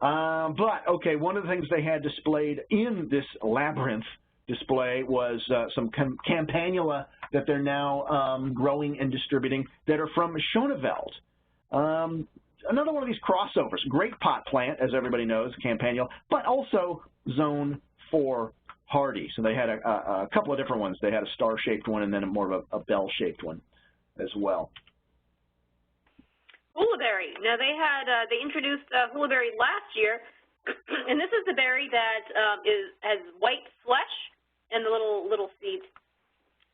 But, okay, one of the things they had displayed in this labyrinth display was some campanula that they're now growing and distributing that are from Schoneveld. Another one of these crossovers. Great pot plant, as everybody knows, campanula, but also zone 4 hardy. So they had a couple of different ones. They had a star-shaped one and then more of a bell-shaped one as well. Hula Berry. Now they introduced Hula Berry last year, and this is the berry that has white flesh and the little seeds.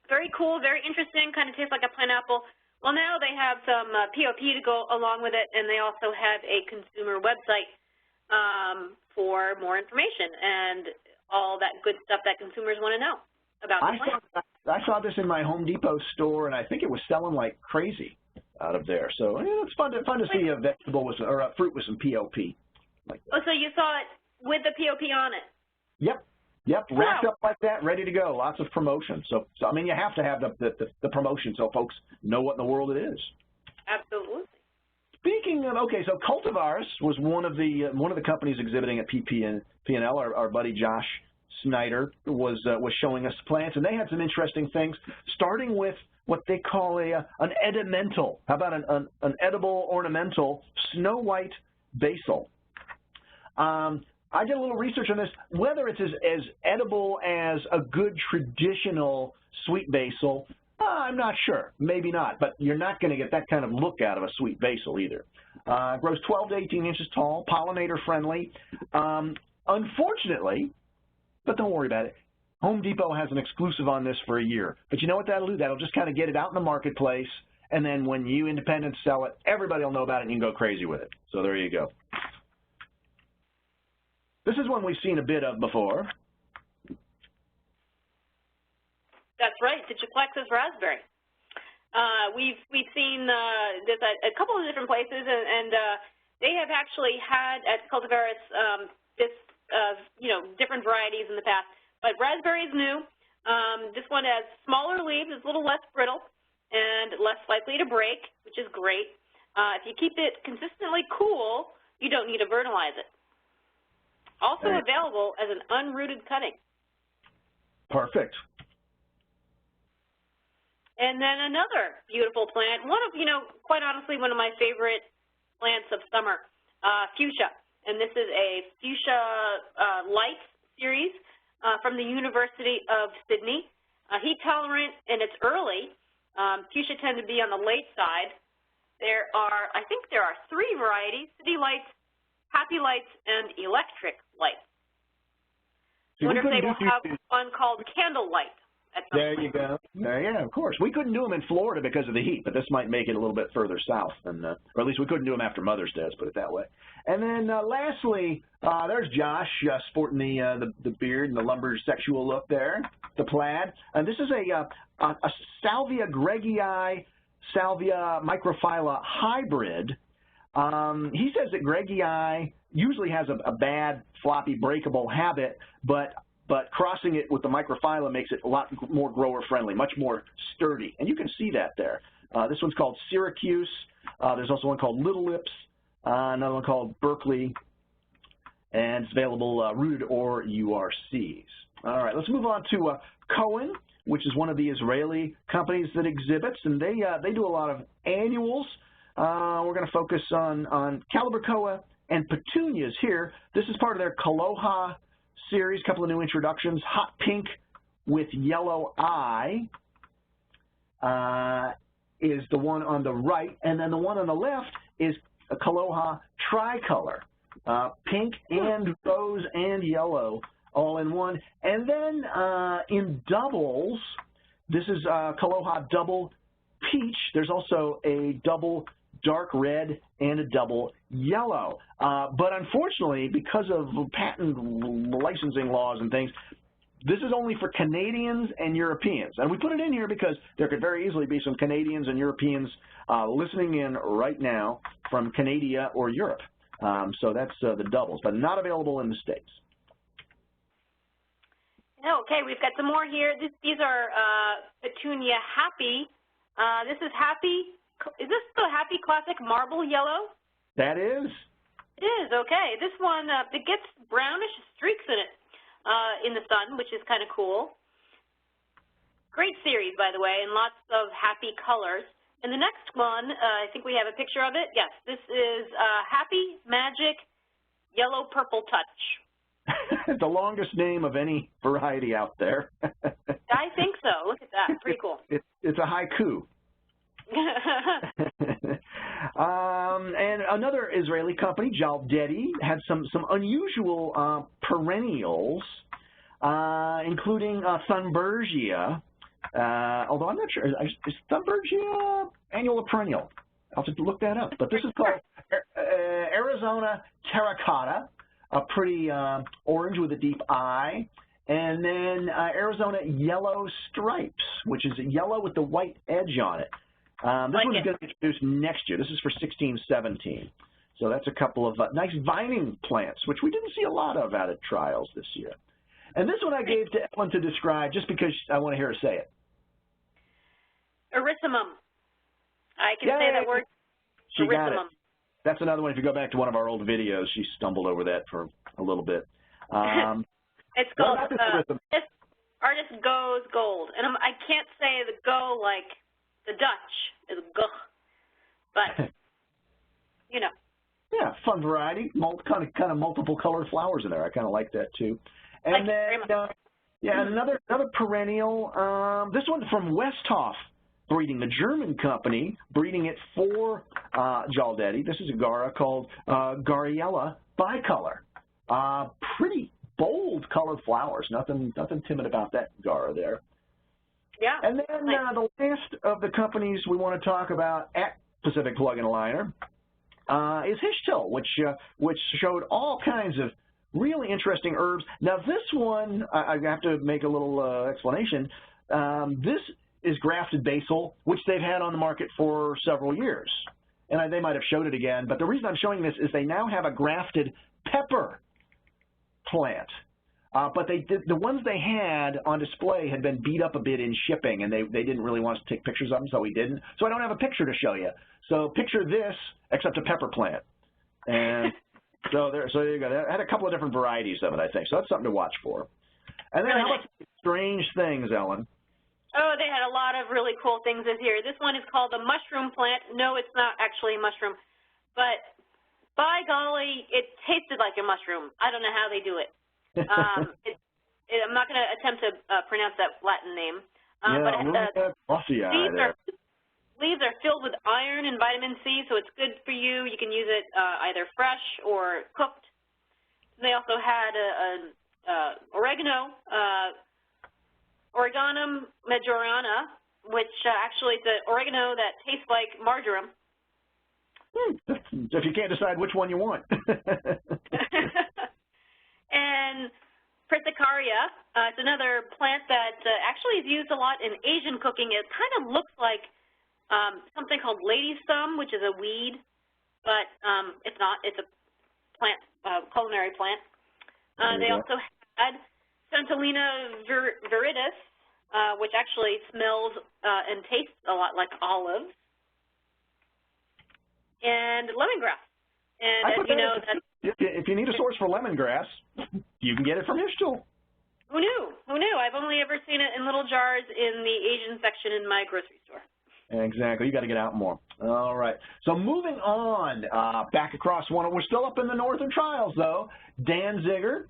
Very cool, very interesting, kind of tastes like a pineapple. Well, now they have some POP to go along with it, and they also have a consumer website for more information and all that good stuff that consumers want to know about the plant. I saw this in my Home Depot store, and I think it was selling like crazy. out of there. So it's fun to see a vegetable with, or a fruit with some POP. Like that. Oh, so you saw it with the POP on it? Yep. Yep, wrapped up like that, ready to go. Lots of promotion. So I mean, you have to have the promotion so folks know what in the world it is. Absolutely. Speaking of, okay, so Cultivars was one of the companies exhibiting at PNL. Our buddy Josh Snyder was showing us plants, and they had some interesting things, starting with what they call an edimental. How about an edible ornamental snow white basil? I did a little research on this. Whether it's as edible as a good traditional sweet basil, I'm not sure. Maybe not, but you're not going to get that kind of look out of a sweet basil either. Grows 12 to 18 inches tall, pollinator friendly. Unfortunately, but don't worry about it, Home Depot has an exclusive on this for a year. But you know what that'll do? That'll just kind of get it out in the marketplace, and then when you independents sell it, everybody will know about it and you can go crazy with it. So there you go. This is one we've seen a bit of before. That's right, Digiflex's raspberry. We've seen this at a couple of different places, and they have actually had at Cultivaris different varieties in the past. But raspberry is new. This one has smaller leaves, it's a little less brittle, and less likely to break, which is great. If you keep it consistently cool, you don't need to fertilize it. Also available as an unrooted cutting. Perfect. And then another beautiful plant, quite honestly, one of my favorite plants of summer, fuchsia. And this is a fuchsia light series from the University of Sydney. Heat tolerant and it's early. Fuchsia tend to be on the late side. I think there are 3 varieties: City Lights, Happy Lights, and Electric Lights. I wonder if they will have one called Candle Light. There you go. Yeah, of course. We couldn't do them in Florida because of the heat, but this might make it a little bit further south, or at least we couldn't do them after Mother's Day, let's put it that way. And then lastly, there's Josh sporting the beard and the lumbersexual look there, the plaid. And this is a Salvia Greggii, Salvia microphylla hybrid. He says that Greggii usually has a bad, floppy, breakable habit, but crossing it with the microphylla makes it a lot more grower-friendly, much more sturdy. And you can see that there. This one's called Syracuse. There's also one called Little Lips, another one called Berkeley, and it's available rooted or URCs. All right, let's move on to Cohen, which is one of the Israeli companies that exhibits, and they do a lot of annuals. We're going to focus on Calibrachoa and petunias here. This is part of their Aloha series, a couple of new introductions. Hot pink with yellow eye is the one on the right, and then the one on the left is a Aloha tricolor, pink and rose and yellow all in one. And then in doubles, this is Aloha double peach. There's also a double dark red and a double yellow. But unfortunately, because of patent licensing laws and things, this is only for Canadians and Europeans. And we put it in here because there could very easily be some Canadians and Europeans listening in right now from Canada or Europe. So that's the doubles, but not available in the States. Okay, we've got some more here. These are Petunia Happy. This is Happy. Is this the Happy Classic Marble Yellow? That is. It is, okay. This one, it gets brownish streaks in it in the sun, which is kind of cool. Great series, by the way, and lots of happy colors. And the next one, I think we have a picture of it. Yes, this is Happy Magic Yellow Purple Touch. The longest name of any variety out there. I think so. Look at that. Pretty cool. It's a haiku. And another Israeli company, Jaldety, had some unusual perennials, including Thunbergia. Although I'm not sure, is Thunbergia annual or perennial? I'll have to look that up. But this is called Arizona Terracotta, a pretty orange with a deep eye. And then Arizona Yellow Stripes, which is yellow with the white edge on it. This one's going to be introduced next year. This is for 16-17. So that's a couple of nice vining plants, which we didn't see a lot of out at trials this year. And this one I gave to Ellen to describe just because I want to hear her say it. Erysimum. I can say that word. She got it. That's another one. If you go back to one of our old videos, she stumbled over that for a little bit. It's called Artist Goes Gold. And I can't say the go like the Dutch is go, but, you know. Yeah, fun variety, kind of multiple colored flowers in there. I kind of like that too. And another perennial. This one from Westhoff Breeding, the German company, breeding it for Jaldety. This is a Gara called Gariella Bicolor. Pretty bold colored flowers. Nothing timid about that Gara there. Yeah. And then the last of the companies we want to talk about at Pacific Plug and Liner is Hishtil, which showed all kinds of really interesting herbs. Now this one, I have to make a little explanation. This is Grafted Basil, which they've had on the market for several years. And they might have showed it again, but the reason I'm showing this is they now have a grafted pepper plant. But the ones they had on display had been beat up a bit in shipping, and they didn't really want us to take pictures of them, so we didn't. So I don't have a picture to show you. So picture this, except a pepper plant. And so there you go. They had a couple of different varieties of it, I think. So that's something to watch for. And then how about strange things, Ellen? Oh, they had a lot of really cool things this year. This one is called the mushroom plant. No, it's not actually a mushroom, but by golly, it tasted like a mushroom. I don't know how they do it. I'm not going to attempt to pronounce that Latin name. Leaves are filled with iron and vitamin C, so it's good for you. You can use it either fresh or cooked. They also had oregano, Oreganum majorana, which actually is an oregano that tastes like marjoram. If you can't decide which one you want. And Persicaria, it's another plant that actually is used a lot in Asian cooking. It kind of looks like something called lady's thumb, which is a weed, but it's not. It's a plant, culinary plant. They also had Centellina viridis, which actually smells and tastes a lot like olives, and lemongrass. And as you know, if you need a source for lemongrass, you can get it from Hishtil. Who knew? Who knew? I've only ever seen it in little jars in the Asian section in my grocery store. Exactly. You got to get out more. All right. So moving on, back across one. We're still up in the northern trials, though. Danziger,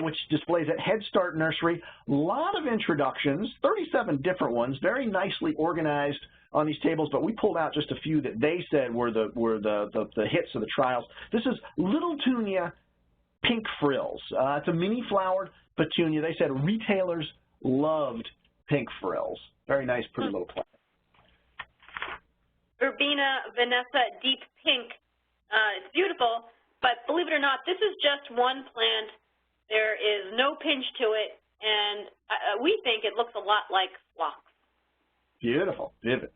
which displays at Head Start Nursery. A lot of introductions, 37 different ones, very nicely organized on these tables, but we pulled out just a few that they said were the hits of the trials. This is Little Tunia Pink Frills. It's a mini flowered petunia. They said retailers loved pink frills. Very nice, pretty little plant. Urbina Vanessa Deep Pink. It's beautiful, but believe it or not, this is just one plant. There is no pinch to it, and we think it looks a lot like phlox. Beautiful, vivid.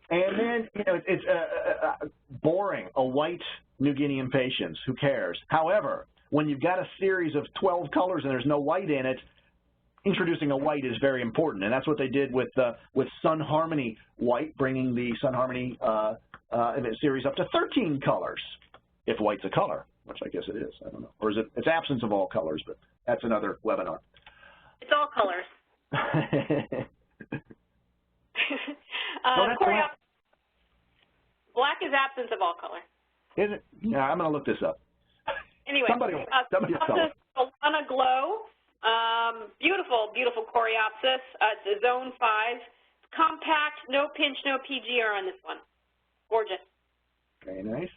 And then, you know, it's boring, a white New Guinean patience. Who cares? However, when you've got a series of 12 colors and there's no white in it, introducing a white is very important, and that's what they did with Sun Harmony White, bringing the Sun Harmony series up to 13 colors, if white's a color, which I guess it is. I don't know. Or is it? It's absence of all colors, but that's another webinar. It's all colors. Black is absence of all color. Is it? Yeah, I'm going to look this up. Anyway, somebody will tell us. Solana Glow, beautiful, beautiful Coreopsis. It's a zone 5. It's compact, no pinch, no PGR on this one. Gorgeous. Very nice.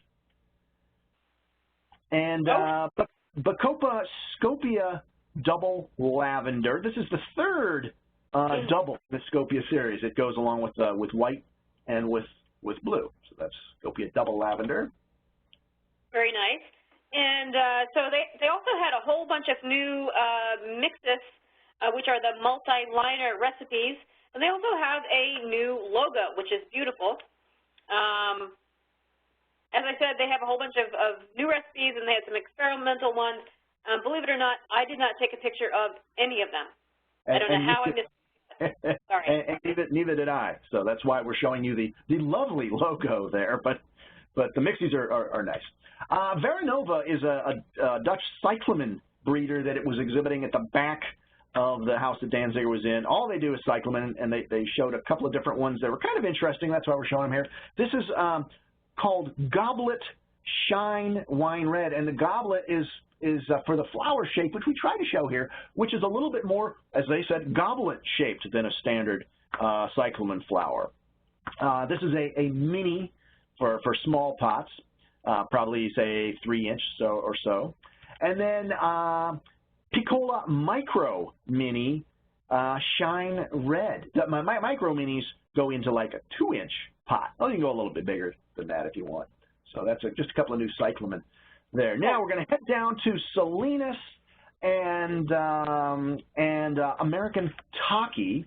And Bacopa Scopia Double Lavender. This is the third double in the Scopia series. It goes along with white and with blue. So that's Scopia Double Lavender. Very nice. And so they also had a whole bunch of new mixes, which are the multi-liner recipes. And they also have a new logo, which is beautiful. As I said, they have a whole bunch of new recipes, and they had some experimental ones. Believe it or not, I did not take a picture of any of them. I don't know how I missed it. Sorry. And neither did I. So that's why we're showing you the lovely logo there. But the mixies are nice. Veranova is a Dutch cyclamen breeder that it was exhibiting at the back of the house that Danziger was in. All they do is cyclamen, and they showed a couple of different ones that were kind of interesting. That's why we're showing them here. This is called Goblet Shine Wine Red, and the goblet is for the flower shape, which we try to show here, which is a little bit more, as they said, goblet-shaped than a standard cyclamen flower. This is a mini for small pots, probably, say, 3-inch or so. And then Piccola Micro Mini Shine Red. My Micro Minis go into like a 2-inch pot. Oh, you can go a little bit bigger than that if you want. So that's just a couple of new cyclamen there. Now we're going to head down to Salinas and American Takii,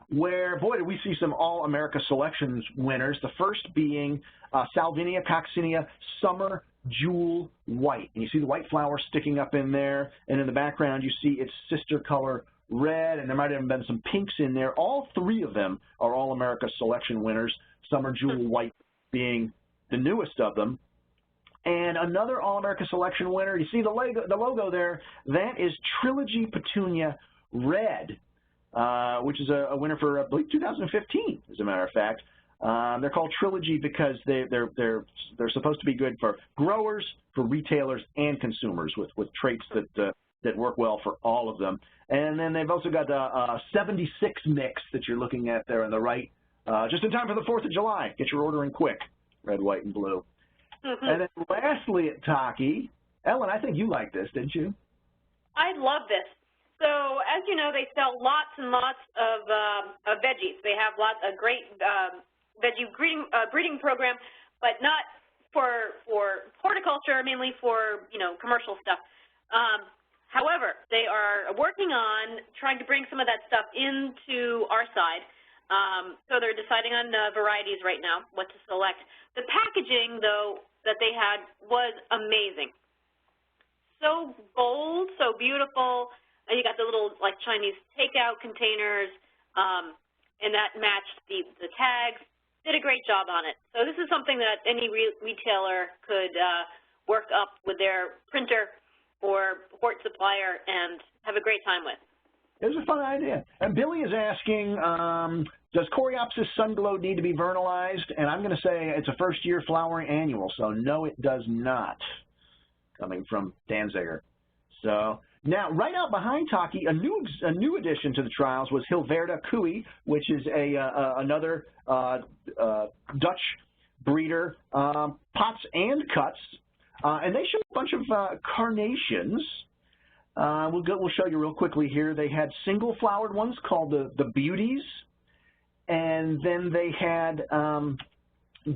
where, boy, did we see some All-America Selections winners, the first being Salvinia coccinea Summer Jewel White. And you see the white flower sticking up in there, and in the background you see its sister color red, and there might have been some pinks in there. All three of them are All-America Selection winners, Summer Jewel White being the newest of them. And another All-America Selection winner, you see the logo there, that is Trilogy Petunia Red, which is a winner for, I believe, 2015, as a matter of fact. They're called Trilogy because they're supposed to be good for growers, for retailers, and consumers with traits that work well for all of them. And then they've also got the 76 mix that you're looking at there on the right, just in time for the 4th of July. Get your order in quick, red, white, and blue. Mm-hmm. And then lastly at Takii, Ellen, I think you liked this, didn't you? I love this. So as you know, they sell lots and lots of veggies. They have a great veggie breeding program, but not for horticulture, mainly for commercial stuff. However, they are working on trying to bring some of that stuff into our side. So they're deciding on varieties right now, what to select. The packaging, though, that they had was amazing. So bold, so beautiful. And you got the little like Chinese takeout containers, and that matched the tags. Did a great job on it. So this is something that any retailer could work up with their printer or hort supplier and have a great time with. It was a fun idea. And Billy is asking, does Coreopsis Sunglow need to be vernalized? And I'm going to say it's a first-year flowering annual, so no, it does not, coming from Danziger. So now, right out behind Takii, a new addition to the trials was Hilverda Kui, which is another Dutch breeder, pots and cuts, and they show a bunch of carnations. We'll show you real quickly here. They had single-flowered ones called the Beauties, and then they had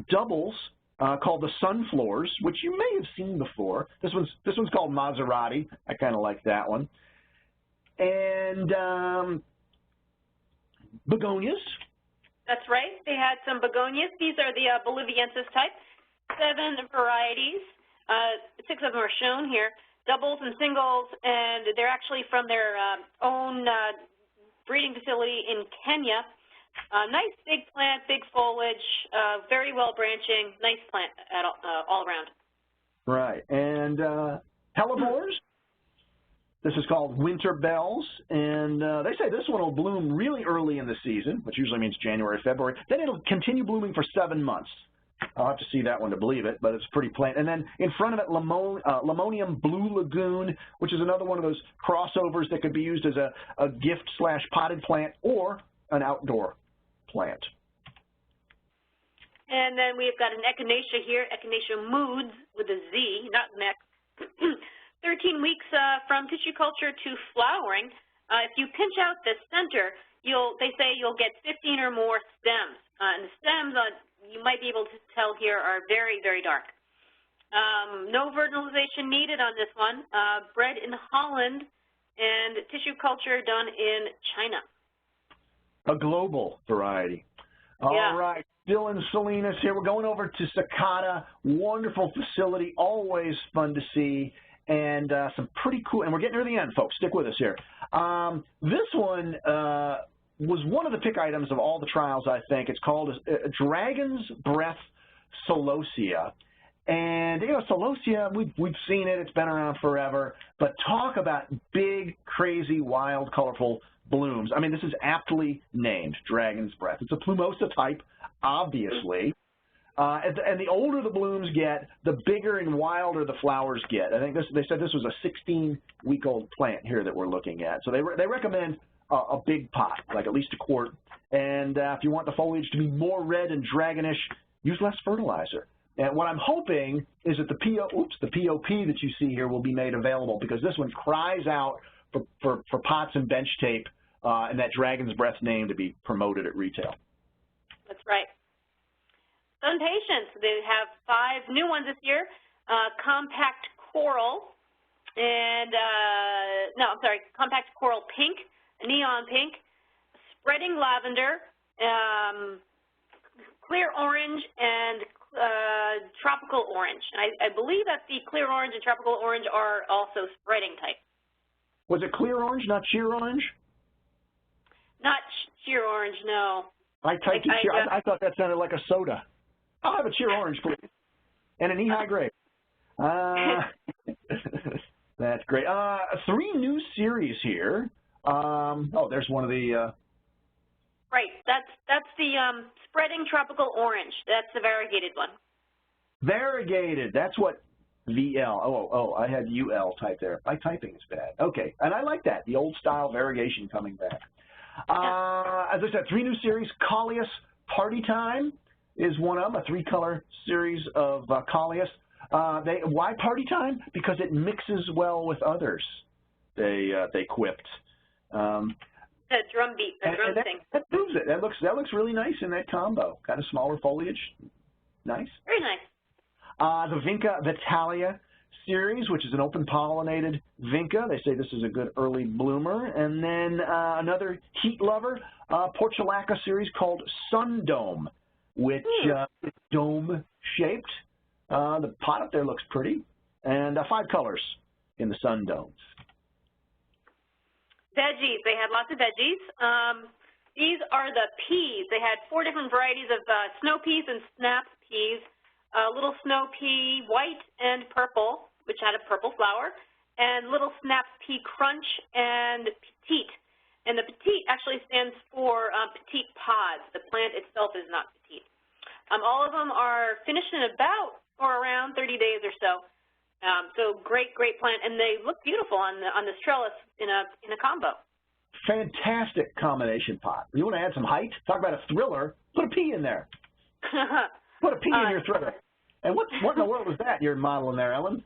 doubles called the Sunflowers, which you may have seen before. This one's called Maserati. I kind of like that one. And Begonias. That's right. They had some Begonias. These are the Boliviensis type. 7 varieties. 6 of them are shown here. Doubles and singles, and they're actually from their own breeding facility in Kenya. Nice big plant, big foliage, very well branching, nice plant all around. Right, and hellebores. This is called Winter Bells, and they say this one will bloom really early in the season, which usually means January, February. Then it'll continue blooming for 7 months. I'll have to see that one to believe it, but it's pretty plain. And then in front of it, Lemonium Blue Lagoon, which is another one of those crossovers that could be used as a gift/potted plant or an outdoor plant. And then we've got an echinacea here, Echinacea Moods with a Z, not neck. 13 weeks from tissue culture to flowering. If you pinch out the center, they say you'll get 15 or more stems. And the stems, you might be able to tell here, are very, very dark. No fertilization needed on this one. Bred in Holland and tissue culture done in China. a global variety. All right, still in Salinas here. We're going over to Sakata. Wonderful facility, always fun to see, and some pretty cool. And we're getting near the end, folks. Stick with us here. This one was one of the pick items of all the trials, I think. It's called Dragon's Breath Celosia. And, you know, Celosia, we've seen it. It's been around forever. But talk about big, crazy, wild, colorful blooms. I mean, this is aptly named Dragon's Breath. It's a plumosa type, obviously. And the older the blooms get, the bigger and wilder the flowers get. I think they said this was a 16-week-old plant here that we're looking at. So they recommend a big pot, like at least a quart. And if you want the foliage to be more red and dragonish, use less fertilizer. And what I'm hoping is that the POP that you see here will be made available, because this one cries out for pots and bench tape and that Dragon's Breath name to be promoted at retail. That's right. Sun Patience, they have 5 new ones this year. Compact Coral and, Compact Coral Pink, Neon Pink, Spreading Lavender, Clear Orange, and Tropical Orange. And I believe that the Clear Orange and Tropical Orange are also spreading type. Was it Clear Orange, not Sheer Orange? Not Sheer Orange, no. I typed it Sheer. I thought that sounded like a soda. I'll have a Sheer Orange, please. And an E-high grade. That's great. 3 new series here. There's one of the... Right, that's the Spreading Tropical Orange. That's the variegated one. Variegated, that's what VL. Oh, I had UL typed there. My typing is bad. Okay, and I like that, the old style variegation coming back. As I said, 3 new series. Coleus Party Time is one of them, a 3-color series of Coleus. Why Party Time? Because it mixes well with others, they quipped. The drum beat, the drum thing. That proves it. That looks really nice in that combo. Kind of smaller foliage. Nice. Very nice. The Vinca Vitalia series, which is an open pollinated Vinca. They say this is a good early bloomer. And then another heat lover, Portulaca series called Sun Dome, which is dome shaped. The pot up there looks pretty. And 5 colors in the Sun Domes. Veggies, they had lots of veggies. These are the peas. They had 4 different varieties of snow peas and snap peas. Little snow pea, white and purple, which had a purple flower, and little snap pea crunch and petite. And the petite actually stands for petite pods. The plant itself is not petite. All of them are finished in about or around 30 days or so. So great plant, and they look beautiful on this trellis in a combo. Fantastic combination pot. You want to add some height? Talk about a thriller. Put a pea in there. Put a pea in your thriller. And what in the world is that you're modeling there, Ellen?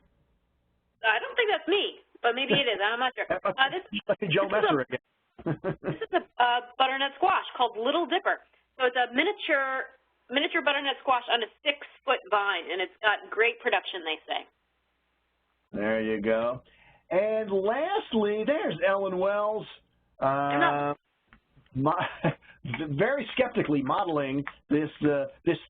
I don't think that's me, but maybe it is. I'm not sure. This Joe Messer again. This is a butternut squash called Little Dipper. So it's a miniature butternut squash on a 6-foot vine, and it's got great production, they say. There you go. And lastly, there's Ellen Wells, very skeptically modeling this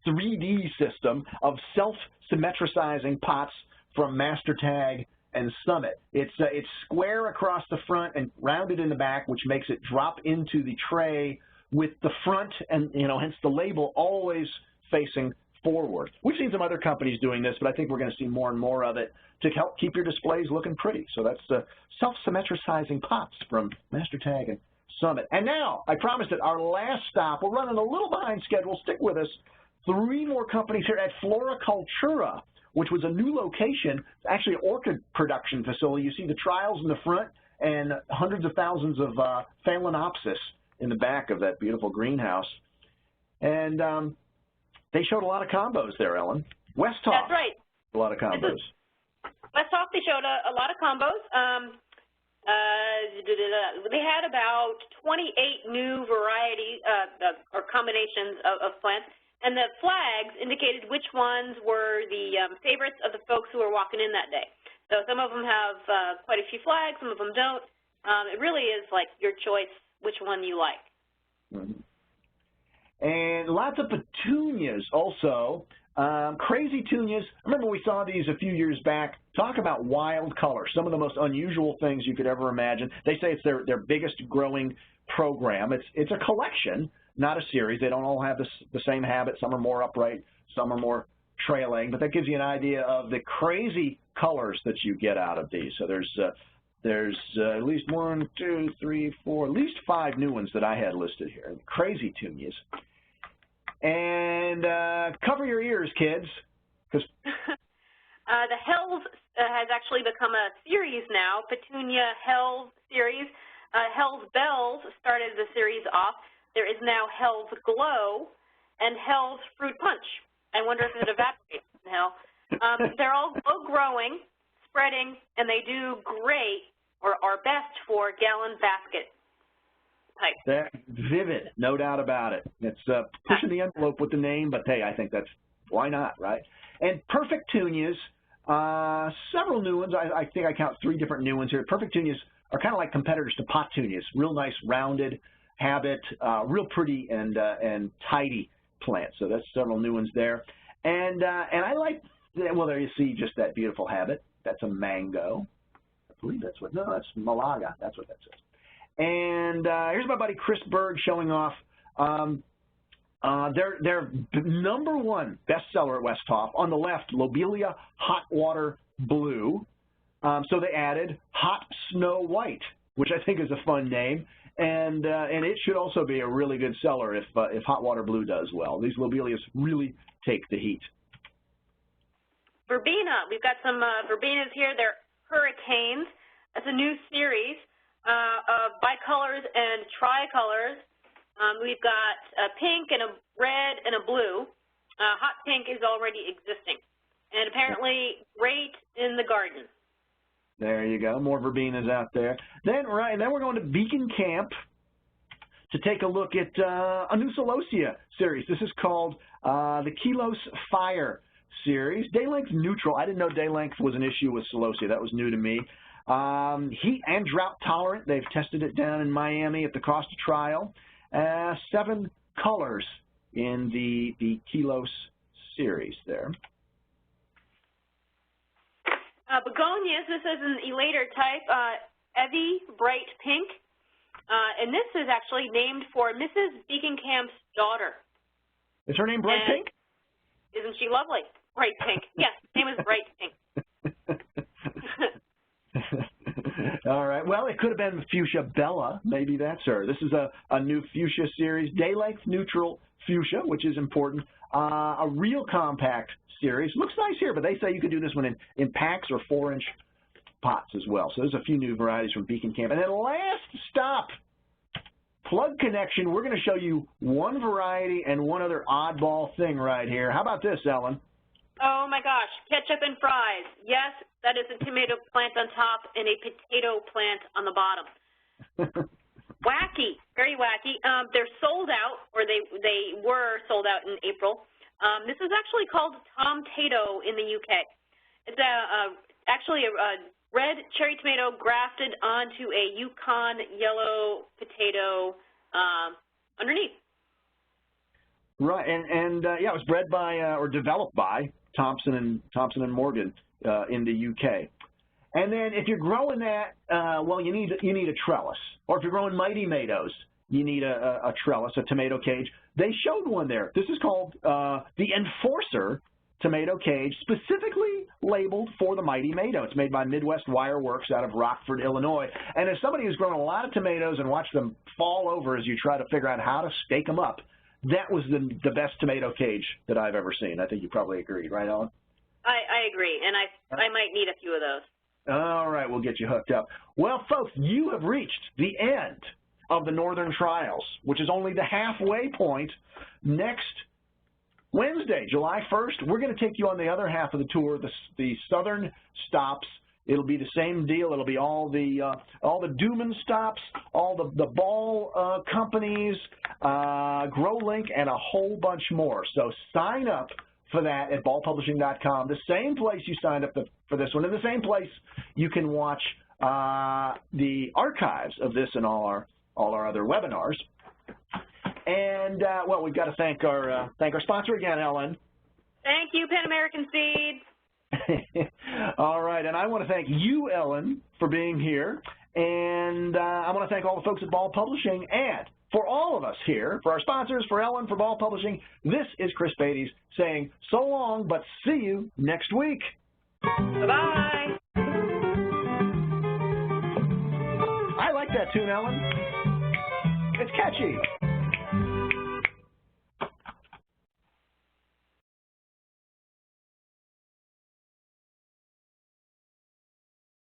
3D system of self-symmetricizing pots from Master Tag and Summit. It's square across the front and rounded in the back, which makes it drop into the tray with the front and, hence the label always facing forward. We've seen some other companies doing this, but I think we're going to see more and more of it to help keep your displays looking pretty. So that's the self-symmetricizing pots from Master Tag and Summit. And now, I promised it, our last stop. We're running a little behind schedule. Stick with us. 3 more companies here at Floricultura, which was a new location. It's actually an orchid production facility. You see the trials in the front and hundreds of thousands of Phalaenopsis in the back of that beautiful greenhouse. And they showed a lot of combos there, Ellen. Westhoff. That's right. A lot of combos. Westhoff, they showed a lot of combos. They had about 28 new varieties or combinations of plants, and the flags indicated which ones were the favorites of the folks who were walking in that day. So some of them have quite a few flags, some of them don't. It really is like your choice which one you like. And lots of petunias also. Crazy tunias. Remember we saw these a few years back. Talk about wild color. Some of the most unusual things you could ever imagine. They say it's their biggest growing program. It's a collection, not a series. They don't all have the same habit. Some are more upright, some are more trailing, but that gives you an idea of the crazy colors that you get out of these. So there's at least 1, 2, 3, 4, at least 5 new ones that I had listed here. Crazy tunias. And cover your ears, kids, because the Hells has actually become a series now. Petunia Hells series. Hells Bells started the series off. There is now Hells Glow and Hells Fruit Punch. I wonder if it evaporates in hell. They're all low-growing, spreading, and they do great or are best for gallon basket type. They're vivid, no doubt about it. It's pushing the envelope with the name, but hey, I think that's, why not, right? And Perfect Tunias, several new ones. I think I count 3 different new ones here. Perfect Tunias are kind of like competitors to Pot Tunias. Real nice, rounded habit, real pretty and tidy plant. So that's several new ones there. And I like, well, there you see just that beautiful habit. That's a mango. I believe that's what, no, that's Malaga. That's what that says. And here's my buddy Chris Berg showing off their #1 bestseller at Westhoff. On the left, Lobelia Hot Water Blue. So they added Hot Snow White, which I think is a fun name. And it should also be a really good seller if Hot Water Blue does well. These lobelias really take the heat. Verbena. We've got some verbenas here. They're Hurricanes. That's a new series of bicolors and tricolors. We've got a pink and a red and a blue. Hot pink is already existing, and apparently great in the garden. There you go, more verbenas out there. Then we're going to Beekenkamp to take a look at a new celosia series. This is called the Kilos Fire series. Day length neutral. I didn't know day length was an issue with celosia. That was new to me. Heat and drought tolerant. They've tested it down in Miami at the Costa trial. 7 colors in the Kilos series there. Begonias, this is an elater type, Evie Bright Pink, and this is actually named for Mrs. Beekenkamp's daughter. Is her name Bright Pink? Isn't she lovely? Bright Pink. Yes, her name is Bright Pink. All right. Well, it could have been Fuchsia Bella. Maybe that's her. This is a new fuchsia series, day length neutral fuchsia, which is important. A real compact series. Looks nice here, but they say you could do this one in packs or 4-inch pots as well. So there's a few new varieties from Beekenkamp. And then last stop, plug connection. We're going to show you one variety and one other oddball thing right here. How about this, Ellen? Oh my gosh, ketchup and fries. Yes, that is a tomato plant on top and a potato plant on the bottom. Wacky, very wacky. They're sold out, or they were sold out in April. This is actually called Tom-tato in the UK. It's actually a red cherry tomato grafted onto a Yukon yellow potato underneath. Right, and yeah, it was bred by or developed by Thompson and Morgan in the UK. And then if you're growing that, well, you need a trellis. Or if you're growing Mighty Tomatoes, you need a trellis, a tomato cage. They showed one there. This is called the Enforcer tomato cage, specifically labeled for the Mighty Tomato. It's made by Midwest Wire Works out of Rockford, Illinois. And as somebody who's grown a lot of tomatoes and watched them fall over as you try to figure out how to stake them up, that was the best tomato cage that I've ever seen. I think you probably agreed, right, Ellen? I agree, and I might need a few of those. All right, we'll get you hooked up. Well, folks, you have reached the end of the Northern Trials, which is only the halfway point. Next Wednesday, July 1st, we're going to take you on the other half of the tour, the Southern stops. It'll be the same deal. It'll be all the Dooman stops, all the ball companies, GrowLink, and a whole bunch more. So sign up for that at ballpublishing.com, the same place you signed up for this one, and the same place you can watch the archives of this and all our other webinars. And, well, we've got to thank our sponsor again, Ellen. Thank you, Pan American Seeds. All right, and I want to thank you, Ellen, for being here. And I want to thank all the folks at Ball Publishing. And for all of us here, for our sponsors, for Ellen, for Ball Publishing, this is Chris Beytes saying so long, but see you next week. Bye-bye. I like that tune, Ellen. It's catchy.